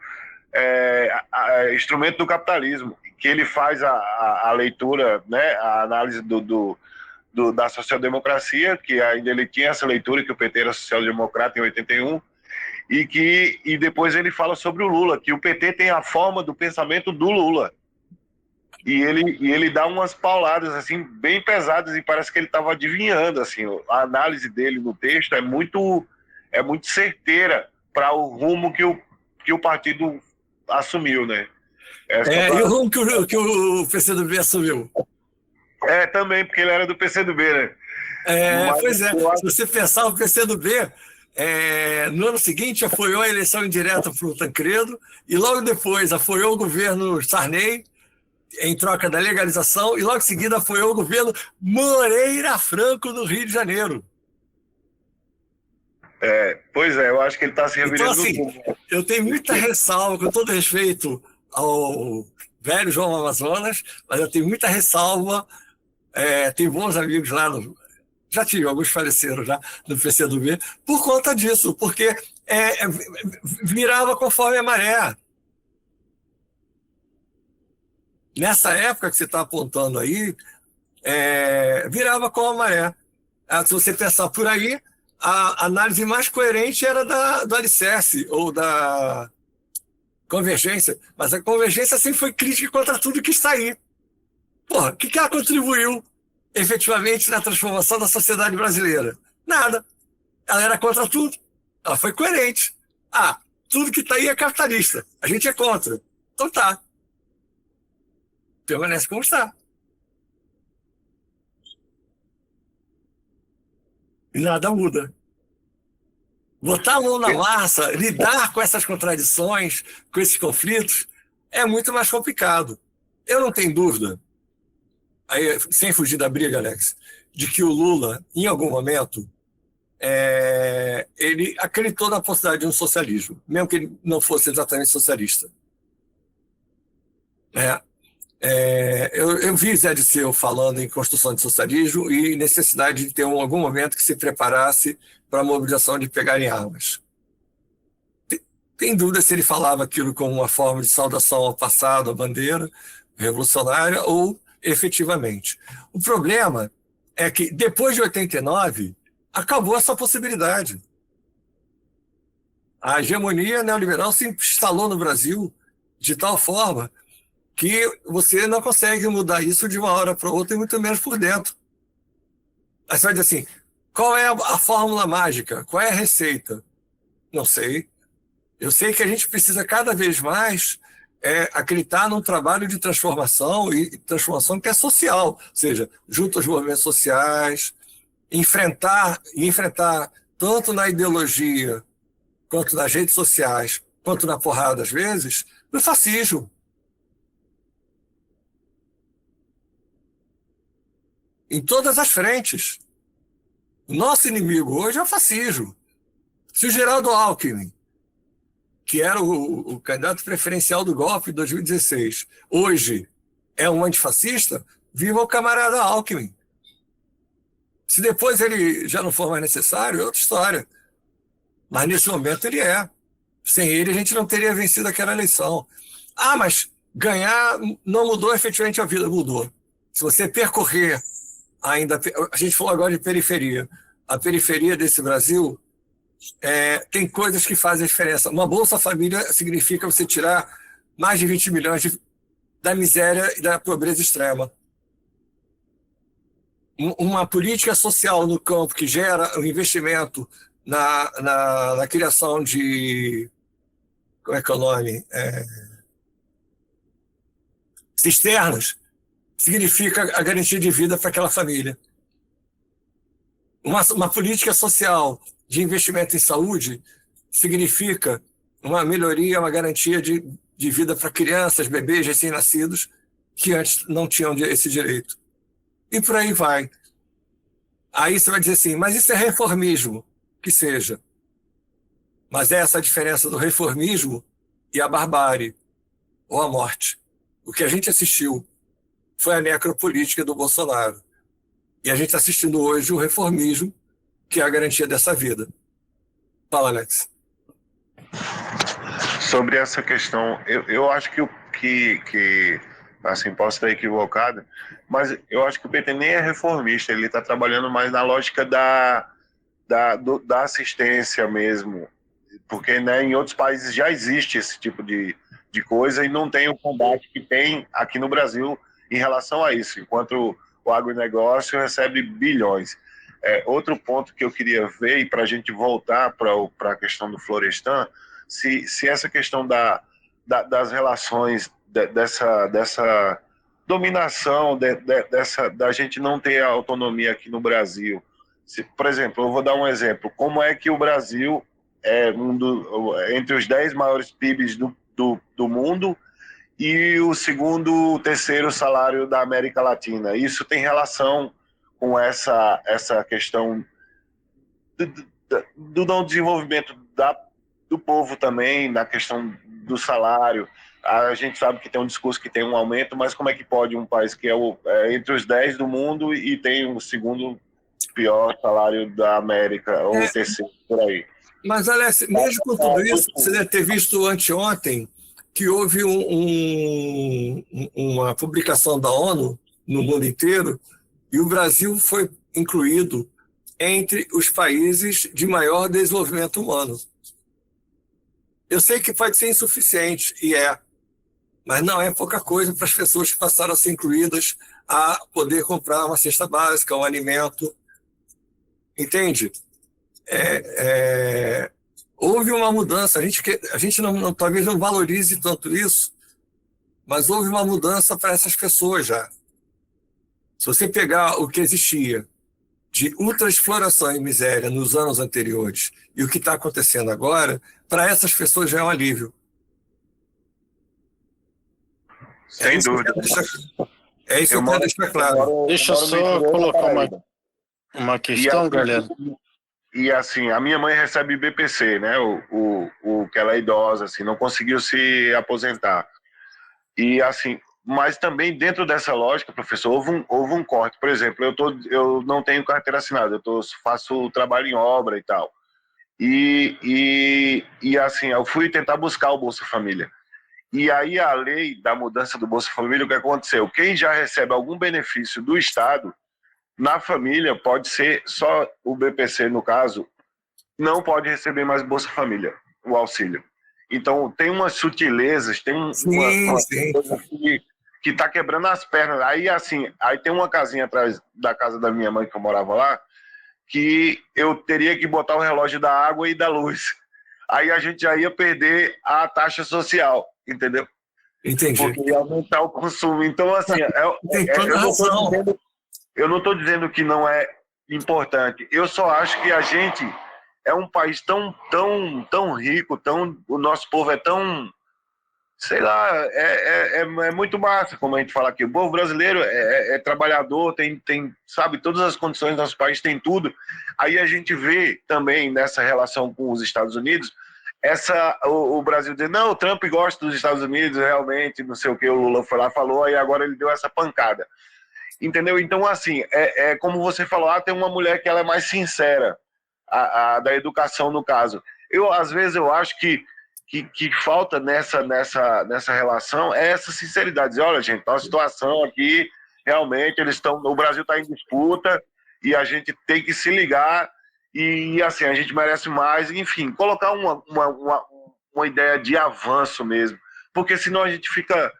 Instrumento do Capitalismo, que ele faz a leitura, né, a análise da social-democracia, que ainda ele tinha essa leitura, que o PT era social-democrata em 81, e depois ele fala sobre o Lula, que o PT tem a forma do pensamento do Lula. E ele dá umas pauladas assim, bem pesadas, e parece que ele estava adivinhando. Assim, a análise dele no texto é muito certeira para o rumo que o partido assumiu, né? E o rumo que o PCdoB assumiu? Também, porque ele era do PCdoB, né? Pois é, se você pensar, o PCdoB, no ano seguinte, apoiou a eleição indireta para o Tancredo, e logo depois apoiou o governo Sarney, em troca da legalização, e logo em seguida apoiou o governo Moreira Franco, no Rio de Janeiro. Pois é, eu acho que ele está se revirando. Então, assim, eu tenho muita ressalva, com todo respeito ao velho João Amazonas, mas eu tenho muita ressalva, tenho bons amigos lá, já tive, alguns faleceram já, no PCdoB, por conta disso, porque virava conforme a maré. Nessa época que você está apontando aí, virava com a maré. Se você pensar por aí, a análise mais coerente era do Alicerce, ou da Convergência, mas a Convergência sempre foi crítica contra tudo que está aí. Porra, o que ela contribuiu efetivamente na transformação da sociedade brasileira? Nada. Ela era contra tudo. Ela foi coerente. Tudo que está aí é capitalista. A gente é contra. Então tá. Permanece como está. E nada muda. Botar a mão na massa, lidar com essas contradições, com esses conflitos, é muito mais complicado. Eu não tenho dúvida, aí, sem fugir da briga, Alex, de que o Lula, em algum momento, ele acreditou na possibilidade de um socialismo, mesmo que ele não fosse exatamente socialista. Eu vi Zé Dirceu falando em construção de socialismo e necessidade de ter algum momento que se preparasse para a mobilização de pegarem armas. Tem dúvida se ele falava aquilo como uma forma de saudação ao passado, à bandeira revolucionária, ou efetivamente. O problema é que, depois de 89, acabou essa possibilidade. A hegemonia neoliberal se instalou no Brasil de tal forma que você não consegue mudar isso de uma hora para outra, e muito menos por dentro. Aí você vai dizer assim, qual é a fórmula mágica? Qual é a receita? Não sei. Eu sei que a gente precisa cada vez mais acreditar num trabalho de transformação, e transformação que é social, ou seja, junto aos movimentos sociais, enfrentar tanto na ideologia, quanto nas redes sociais, quanto na porrada, às vezes, o fascismo. Em todas as frentes. O nosso inimigo hoje é o fascismo. Se o Geraldo Alckmin, que era o candidato preferencial do golpe de 2016, hoje é um antifascista, viva o camarada Alckmin. Se depois ele já não for mais necessário, é outra história. Mas nesse momento ele é. Sem ele, a gente não teria vencido aquela eleição. Ah, mas ganhar não mudou efetivamente a vida, mudou. Se você percorrer ainda, a gente falou agora de periferia. A periferia desse Brasil tem coisas que fazem a diferença. Uma Bolsa Família significa você tirar mais de 20 milhões da miséria e da pobreza extrema. Uma política social no campo que gera o investimento na criação de... Como é que é o nome? Cisternas, significa a garantia de vida para aquela família. Uma política social de investimento em saúde significa uma melhoria, uma garantia de vida para crianças, bebês recém-nascidos que antes não tinham esse direito. E por aí vai. Aí você vai dizer assim, mas isso é reformismo. Que seja. Mas é essa a diferença do reformismo e a barbárie, ou a morte. O que a gente assistiu foi a necropolítica do Bolsonaro. E a gente está assistindo hoje o reformismo, que é a garantia dessa vida. Fala, Alex. Sobre essa questão, eu acho que assim, posso estar equivocado, mas eu acho que o PT nem é reformista, ele está trabalhando mais na lógica da assistência mesmo, porque, né, em outros países já existe esse tipo de coisa e não tem o combate que tem aqui no Brasil em relação a isso, enquanto o agronegócio recebe bilhões. Outro ponto que eu queria ver, e para a gente voltar para a questão do Florestan, se essa questão das relações, dessa dominação, da gente não ter autonomia aqui no Brasil. Por exemplo, eu vou dar um exemplo. Como é que o Brasil é entre os 10 maiores PIBs do mundo e o terceiro salário da América Latina? Isso tem relação com essa questão do não desenvolvimento do povo também, na questão do salário. A gente sabe que tem um discurso que tem um aumento, mas como é que pode um país que é entre os 10 do mundo e tem o segundo pior salário da América, ou o terceiro, por aí? Mas, Alex, mesmo com tudo isso, você deve ter visto anteontem que houve uma publicação da ONU no mundo inteiro e o Brasil foi incluído entre os países de maior desenvolvimento humano. Eu sei que pode ser insuficiente, mas não é pouca coisa para as pessoas que passaram a ser incluídas a poder comprar uma cesta básica, um alimento. Entende? Houve uma mudança. A gente talvez não valorize tanto isso, mas houve uma mudança para essas pessoas já. Se você pegar o que existia de ultraexploração e miséria nos anos anteriores e o que está acontecendo agora, para essas pessoas já é um alívio. Sem dúvida. É isso que eu quero deixar claro. Deixa eu só colocar uma questão, galera. E assim, a minha mãe recebe BPC, né? Que ela é idosa, assim, não conseguiu se aposentar. E assim, mas também dentro dessa lógica, professor, houve um corte. Por exemplo, eu não tenho carteira assinada, faço trabalho em obra e tal. E assim, eu fui tentar buscar o Bolsa Família. E aí a lei da mudança do Bolsa Família, o que aconteceu? Quem já recebe algum benefício do Estado, na família, pode ser só o BPC, no caso, não pode receber mais Bolsa Família, o auxílio. Então, tem umas sutilezas, tem uma coisa que está quebrando as pernas. Aí, assim, tem uma casinha atrás da casa da minha mãe, que eu morava lá, que eu teria que botar o relógio da água e da luz. Aí a gente já ia perder a taxa social, entendeu? Entendi. Porque ia aumentar o consumo. Então, assim, eu não estou dizendo que não é importante. Eu só acho que a gente é um país tão rico, o nosso povo é tão, sei lá, é muito massa, como a gente fala aqui. O povo brasileiro é trabalhador, tem, sabe, todas as condições do nosso país, tem tudo. Aí a gente vê também nessa relação com os Estados Unidos, o Brasil diz, não, o Trump gosta dos Estados Unidos, realmente, não sei o que, o Lula foi lá, falou, aí agora ele deu essa pancada. Entendeu? Então, assim, como você falou, tem uma mulher que ela é mais sincera, a da educação, no caso. Às vezes, eu acho que que falta nessa relação é essa sinceridade. Dizer, olha, gente, a situação aqui, realmente, o Brasil está em disputa e a gente tem que se ligar e, assim, a gente merece mais, enfim, colocar uma ideia de avanço mesmo, porque senão a gente fica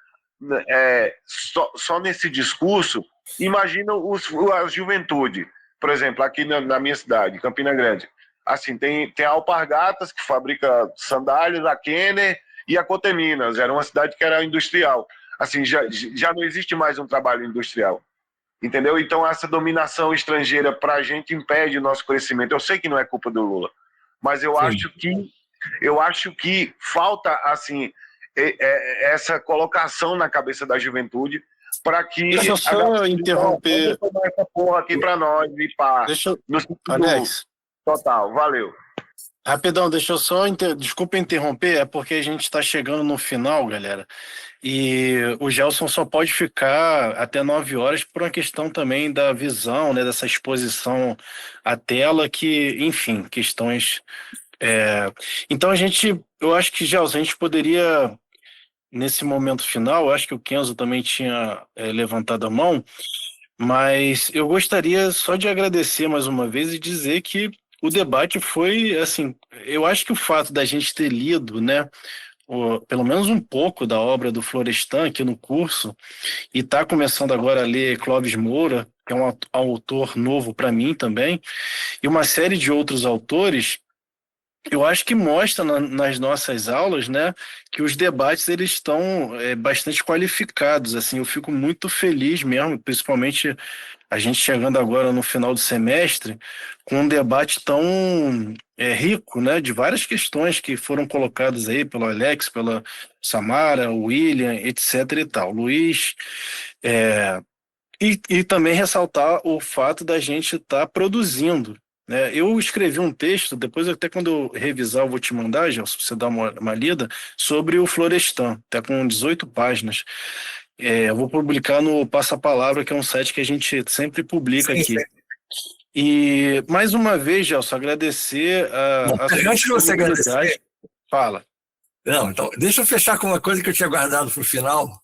só nesse discurso. Imagina a juventude, por exemplo, aqui na minha cidade, Campina Grande. Assim, tem a Alpargatas, que fabrica sandálias, a Kenner e a Coteminas. Era uma cidade que era industrial. Assim, já não existe mais um trabalho industrial. Entendeu? Então, essa dominação estrangeira para a gente impede o nosso crescimento. Eu sei que não é culpa do Lula, mas eu acho que falta, assim, essa colocação na cabeça da juventude para que... Deixa eu só interromper. Tomar essa porra aqui para nós e pá. No sentido Alex. total, valeu. Rapidão, deixa eu só... Desculpa interromper, é porque a gente está chegando no final, galera. E o Gelson só pode ficar até 9 horas por uma questão também da visão, né, dessa exposição à tela, que, enfim, questões... Então eu acho que, Gelson, a gente poderia, nesse momento final, eu acho que o Kenzo também tinha levantado a mão, mas eu gostaria só de agradecer mais uma vez e dizer que o debate foi, assim, eu acho que o fato da gente ter lido, né, pelo menos um pouco da obra do Florestan aqui no curso, e tá começando agora a ler Clóvis Moura, que é um autor novo para mim também, e uma série de outros autores, eu acho que mostra nas nossas aulas, né, que os debates eles estão bastante qualificados. Assim, eu fico muito feliz mesmo, principalmente a gente chegando agora no final do semestre, com um debate tão rico, né, de várias questões que foram colocadas aí pelo Alex, pela Samara, o William, etc. e tal. Luiz, e também ressaltar o fato da gente estar produzindo. Eu escrevi um texto, depois até quando eu revisar eu vou te mandar, Gelson, pra você dar uma lida, sobre o Florestan, até com 18 páginas. Eu vou publicar no Passa Palavra, que é um site que a gente sempre publica aqui. E, mais uma vez, Gelson, agradecer a sua antes de você agradecer... Fala. Não, então, deixa eu fechar com uma coisa que eu tinha guardado para o final,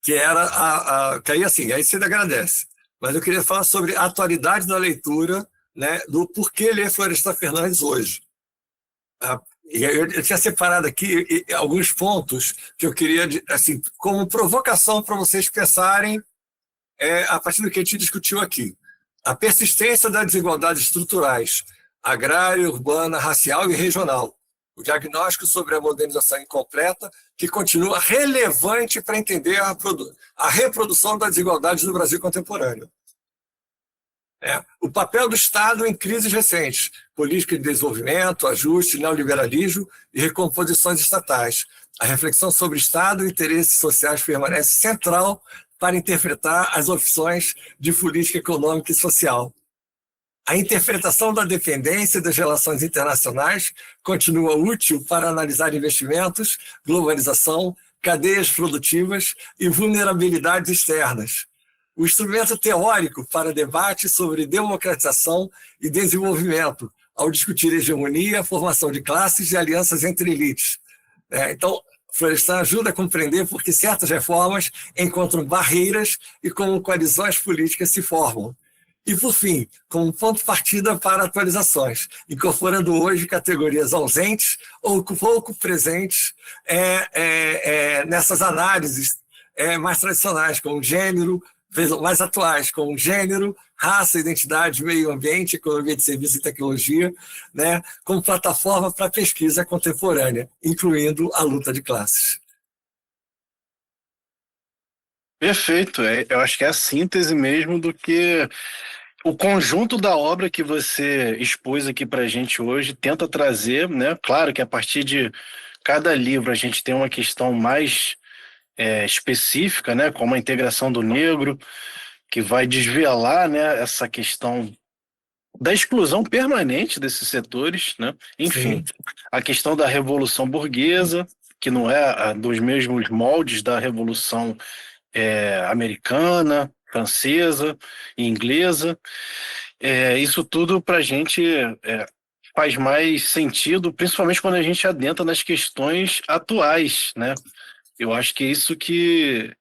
que era que aí, assim, aí você agradece. Mas eu queria falar sobre a atualidade da leitura, né, do porquê ler Florestan Fernandes hoje. E eu tinha separado aqui alguns pontos que eu queria, assim, como provocação para vocês pensarem a partir do que a gente discutiu aqui. A persistência das desigualdades estruturais, agrária, urbana, racial e regional. O diagnóstico sobre a modernização incompleta, que continua relevante para entender a reprodução das desigualdades no Brasil contemporâneo. O papel do Estado em crises recentes, política de desenvolvimento, ajuste, neoliberalismo e recomposições estatais. A reflexão sobre Estado e interesses sociais permanece central para interpretar as opções de política econômica e social. A interpretação da dependência das relações internacionais continua útil para analisar investimentos, globalização, cadeias produtivas e vulnerabilidades externas. O instrumento teórico para debate sobre democratização e desenvolvimento, ao discutir hegemonia, formação de classes e alianças entre elites. Então, Florestan ajuda a compreender por que certas reformas encontram barreiras e como coalizões políticas se formam. E, por fim, como ponto de partida para atualizações, incorporando hoje categorias ausentes ou pouco presentes nessas análises mais tradicionais, como gênero, mais atuais, como gênero, raça, identidade, meio ambiente, economia de serviço e tecnologia, né, como plataforma para pesquisa contemporânea, incluindo a luta de classes. Perfeito, eu acho que é a síntese mesmo do que o conjunto da obra que você expôs aqui para a gente hoje tenta trazer, né? Claro que a partir de cada livro a gente tem uma questão mais específica, né? Como a integração do negro, que vai desvelar, né, essa questão da exclusão permanente desses setores, né? Enfim, a questão da revolução burguesa, que não é dos mesmos moldes da revolução americana, francesa e inglesa. Isso tudo para a gente faz mais sentido, principalmente quando a gente adentra nas questões atuais, né? Eu acho que é isso que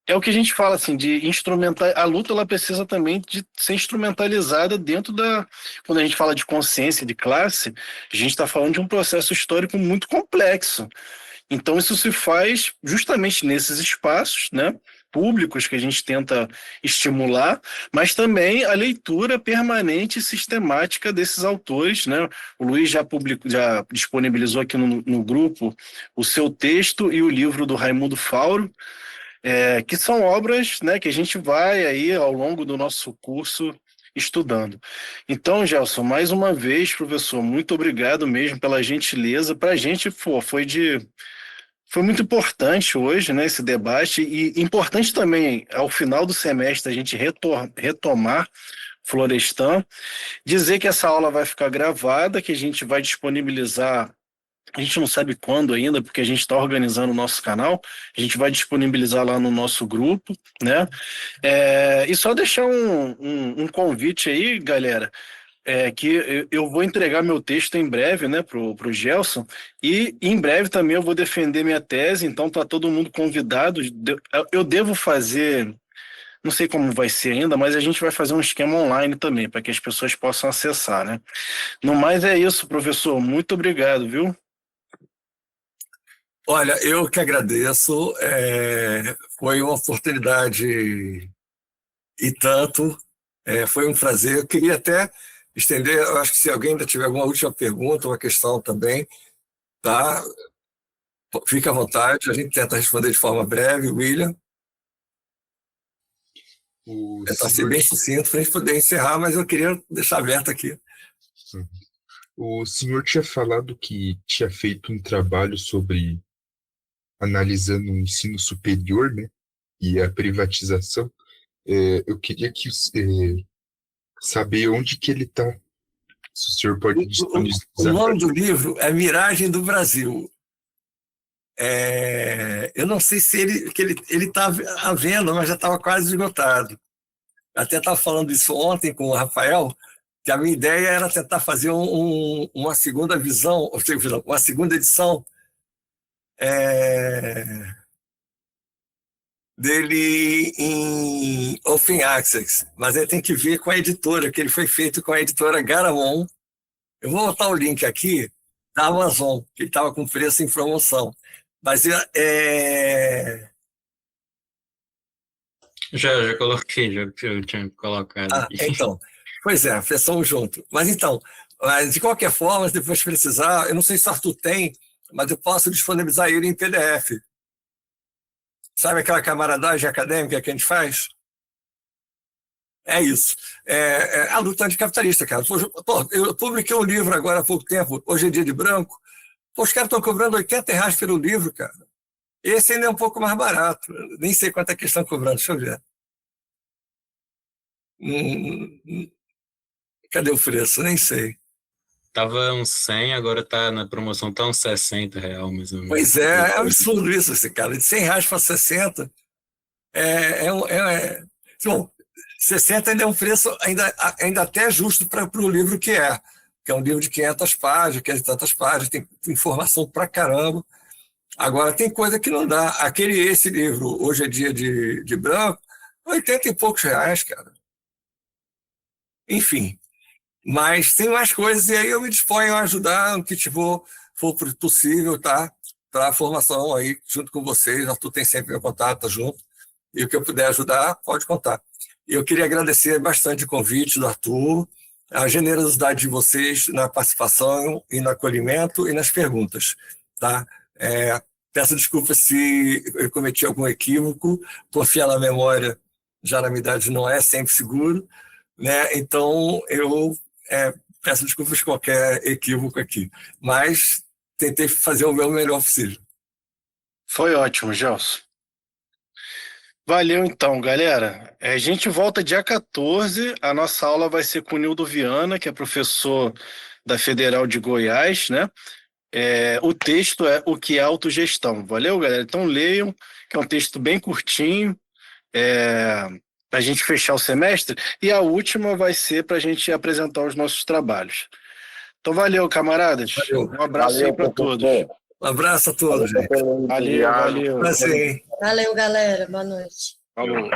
é o que a gente fala assim de instrumentar. A luta ela precisa também de ser instrumentalizada dentro da. Quando a gente fala de consciência de classe, a gente está falando de um processo histórico muito complexo. Então, isso se faz justamente nesses espaços, né, públicos que a gente tenta estimular, mas também a leitura permanente e sistemática desses autores, né? O Luiz já disponibilizou aqui no grupo o seu texto e o livro do Raimundo Fauro, que são obras, né, que a gente vai aí ao longo do nosso curso estudando. Então, Gelson, mais uma vez, professor, muito obrigado mesmo pela gentileza. Para a gente, foi muito importante hoje, né, esse debate, e importante também, ao final do semestre, a gente retomar Florestan, dizer que essa aula vai ficar gravada, que a gente vai disponibilizar, a gente não sabe quando ainda, porque a gente está organizando o nosso canal, a gente vai disponibilizar lá no nosso grupo, né? E só deixar um convite aí, galera, que eu vou entregar meu texto em breve, né, pro Gelson, e em breve também eu vou defender minha tese, então tá todo mundo convidado. Eu devo fazer, não sei como vai ser ainda, mas a gente vai fazer um esquema online também, para que as pessoas possam acessar, né? No mais é isso, professor, muito obrigado, viu? Olha, eu que agradeço, foi uma oportunidade e tanto, foi um prazer. Eu queria até estender, eu acho que se alguém ainda tiver alguma última pergunta, uma questão também, tá? Fica à vontade, a gente tenta responder de forma breve, William. Tentar ser bem sucinto para a gente poder encerrar, mas eu queria deixar aberto aqui. O senhor tinha falado que tinha feito um trabalho sobre analisando o ensino superior, né, e a privatização. Eu queria saber onde que ele está. Se o senhor pode disponibilizar. O nome do livro é Miragem do Brasil. Eu não sei se ele está à venda, mas já estava quase esgotado. Até estava falando isso ontem com o Rafael, que a minha ideia era tentar fazer uma segunda visão, ou seja, uma segunda edição dele em Open Access, mas aí tem que ver com a editora, que ele foi feito com a editora Garamond. Eu vou botar o link aqui da Amazon, que estava com preço em promoção. Mas Já coloquei, eu tinha colocado aqui. então, pois é, fechamos junto. Mas então, de qualquer forma, se depois precisar, eu não sei se o Arthur tem, mas eu posso disponibilizar ele em PDF. Sabe aquela camaradagem acadêmica que a gente faz? É isso. A luta anticapitalista, cara. Pô, eu publiquei um livro agora há pouco tempo, Hoje é Dia de Branco. Pô, os caras estão cobrando R$ 80 pelo livro, cara. Esse ainda é um pouco mais barato. Nem sei quanto é que estão cobrando, deixa eu ver. Cadê o preço? Nem sei. Tava uns 100, agora tá na promoção, tá uns R$ 60, mais ou menos. Pois é absurdo isso, esse cara. De R$ 100 para 60. Bom, 60 ainda é um preço ainda até justo para o livro que é um livro de 500 páginas, 500 e tantas páginas, tem informação pra caramba. Agora, tem coisa que não dá. Esse livro, Hoje é Dia de Branco, 80 e poucos reais, cara. Enfim, mas tem mais coisas, e aí eu me disponho a ajudar no que for possível, tá? Para a formação aí, junto com vocês. Arthur tem sempre meu contato, tá junto. E o que eu puder ajudar, pode contar. E eu queria agradecer bastante o convite do Arthur, a generosidade de vocês na participação e no acolhimento e nas perguntas, tá? Peço desculpas se eu cometi algum equívoco, confiar na memória já na minha idade não é sempre seguro, né? Então eu peço desculpas por qualquer equívoco aqui, mas tentei fazer o meu melhor possível. Foi ótimo, Gelson. Valeu então, galera. A gente volta dia 14. A nossa aula vai ser com o Nildo Viana, que é professor da Federal de Goiás, né? O texto é O que é autogestão. Valeu, galera? Então leiam, que é um texto bem curtinho, para a gente fechar o semestre. E a última vai ser para a gente apresentar os nossos trabalhos. Então valeu, camaradas. Valeu. Um abraço aí para todos. Um abraço a todos, gente. Valeu, valeu. Prazer, hein? Valeu, galera. Boa noite. Falou.